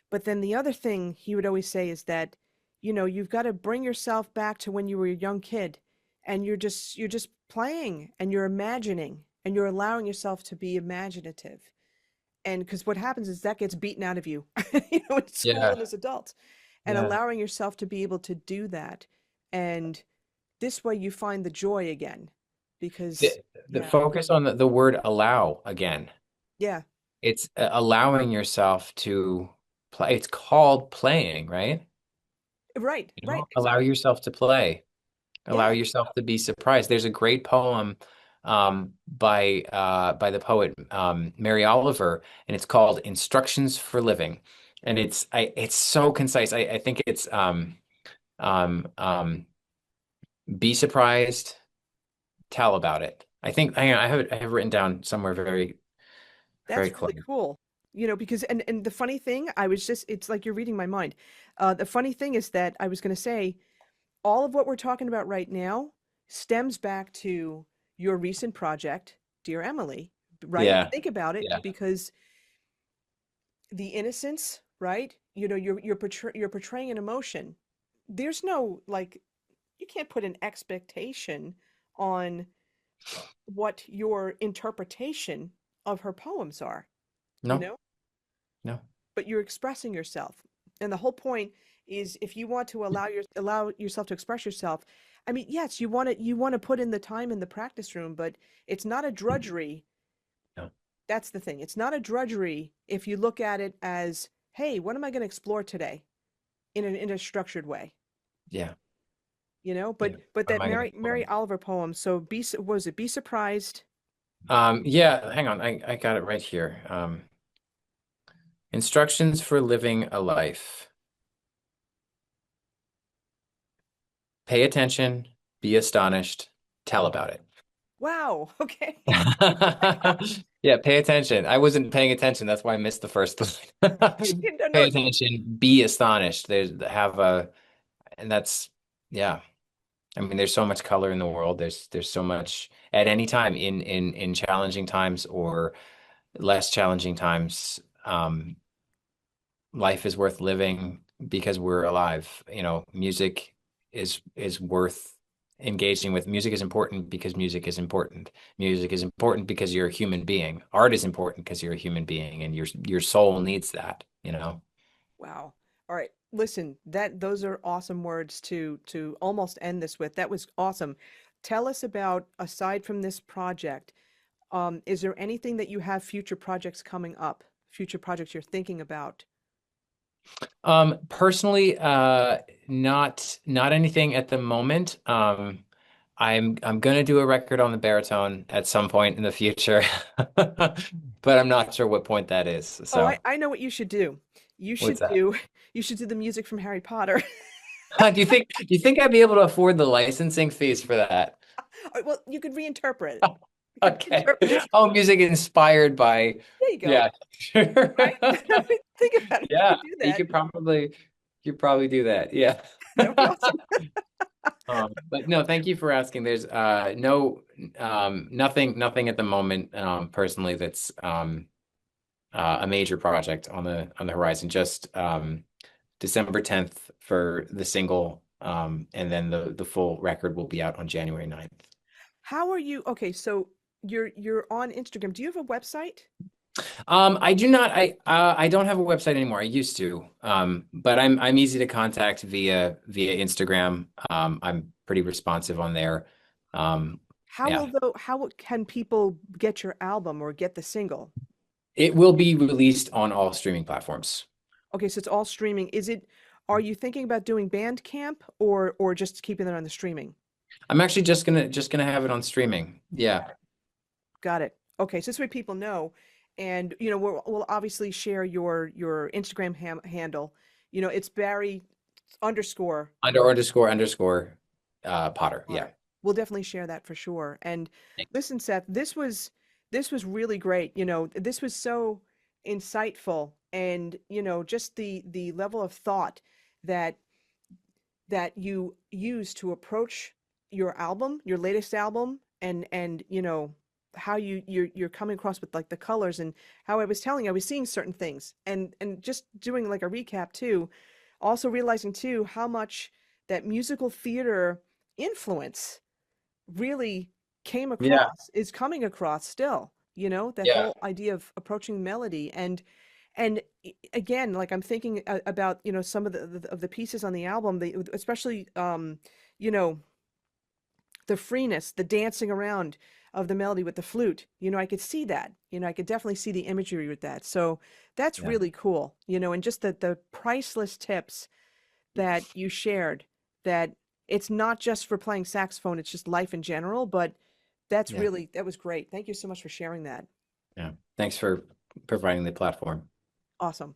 But then the other thing he would always say is that, you've got to bring yourself back to when you were a young kid and you're just playing and you're imagining. and you're allowing yourself to be imaginative. And because what happens is that gets beaten out of you, in school Yeah. and as adults, and Yeah. allowing yourself to be able to do that. And this way you find the joy again. The, Because, the yeah, focus on the word allow again. yeah, It's allowing yourself to play. It's called playing, right? right, You right. know, allow yourself to play. Allow Yeah. yourself to be surprised. There's a great poem by the poet Mary Oliver, and it's called "Instructions for Living," and it's so concise. I think it's um, um, be surprised, tell about it. I think hang on, I have it written down somewhere very very That's close. really cool. Because and the funny thing, it's like you're reading my mind. The funny thing is that I was going to say all of what we're talking about right now stems back to your recent project, Dear Emily, right? Yeah, Think about it yeah, because the innocence, right? You're portraying an emotion. There's no like you can't put an expectation on what your interpretation of her poems are, you no, know? no, But you're expressing yourself. And the whole point is if you want to allow yourself to express yourself, I mean, yes, you want to put in the time in the practice room, but it's not a drudgery. no. That's the thing. It's not a drudgery if you look at it as, hey, what am I going to explore today in a structured way? Yeah, But yeah. What am that I gonna Mary explore? Oliver poem, so what was it? Be surprised. Yeah, hang on. I got it right here. Instructions for living a life. Pay attention, be astonished, tell about it. Wow. Okay. Yeah, pay attention. I wasn't paying attention. That's why I missed the first line. No, Pay no. attention, be astonished. And that's, yeah. I mean, there's so much color in the world. There's so much at any time in challenging times or less challenging times. Life is worth living because we're alive. Music is worth engaging with. Music is important because music is important. Music is important because you're a human being. Art is important because you're a human being and your soul needs that. Wow. All right. Listen, those are awesome words to almost end this with. That was awesome. Tell us about, aside from this project, is there anything that you have future projects coming up, future projects you're thinking about? Personally, not anything at the moment. I'm gonna do a record on the baritone at some point in the future, but I'm not sure what point that is. Oh, So, I know what you should do. You what's should that? do you should do the music from Harry Potter. Do you think I'd be able to afford the licensing fees for that? Well, you could reinterpret it. You could Okay. reinterpret it. Oh, music inspired by, There you go. yeah, sure. Right? Think about it. You Yeah, could do you that. could probably do that. Yeah. That would be awesome. But no, thank you for asking. There's no nothing at the moment personally that's a major project on the horizon. Just December 10th for the single, and then the full record will be out on January 9th. How are you? Okay, so you're on Instagram. Do you have a website? I do not. I don't have a website anymore. I used to, but I'm easy to contact via Instagram. I'm pretty responsive on there. Um, yeah, Can people get your album or get the single? it will be released on all streaming platforms. Okay, so it's all streaming. Are you thinking about doing Bandcamp or just keeping it on the streaming? I'm actually just gonna have it on streaming. Yeah, Got it. Okay, so this way people know, and we'll obviously share your Instagram handle. It's Barry underscore underscore Potter. Yeah. Potter. We'll definitely share that for sure. And listen, Seth, this was really great. This was so insightful, and just the level of thought that you use to approach your album, your latest album, and how you're coming across with like the colors and how I was telling you, I was seeing certain things and just doing like a recap too, also realizing too how much that musical theater influence really came Yeah. across, is coming across still, you know, that Yeah. whole idea of approaching melody. And again, like I'm thinking about, you know, some of the pieces on the album, especially, you know, the freeness, the dancing around of the melody with the flute. You know, I could see that. You know, I could definitely see the imagery with that. So that's Yeah. really cool. You know, and just the priceless tips that you shared, that it's not just for playing saxophone, it's just life in general, but Yeah. that was great. Thank you so much for sharing that. Yeah. Thanks for providing the platform. Awesome.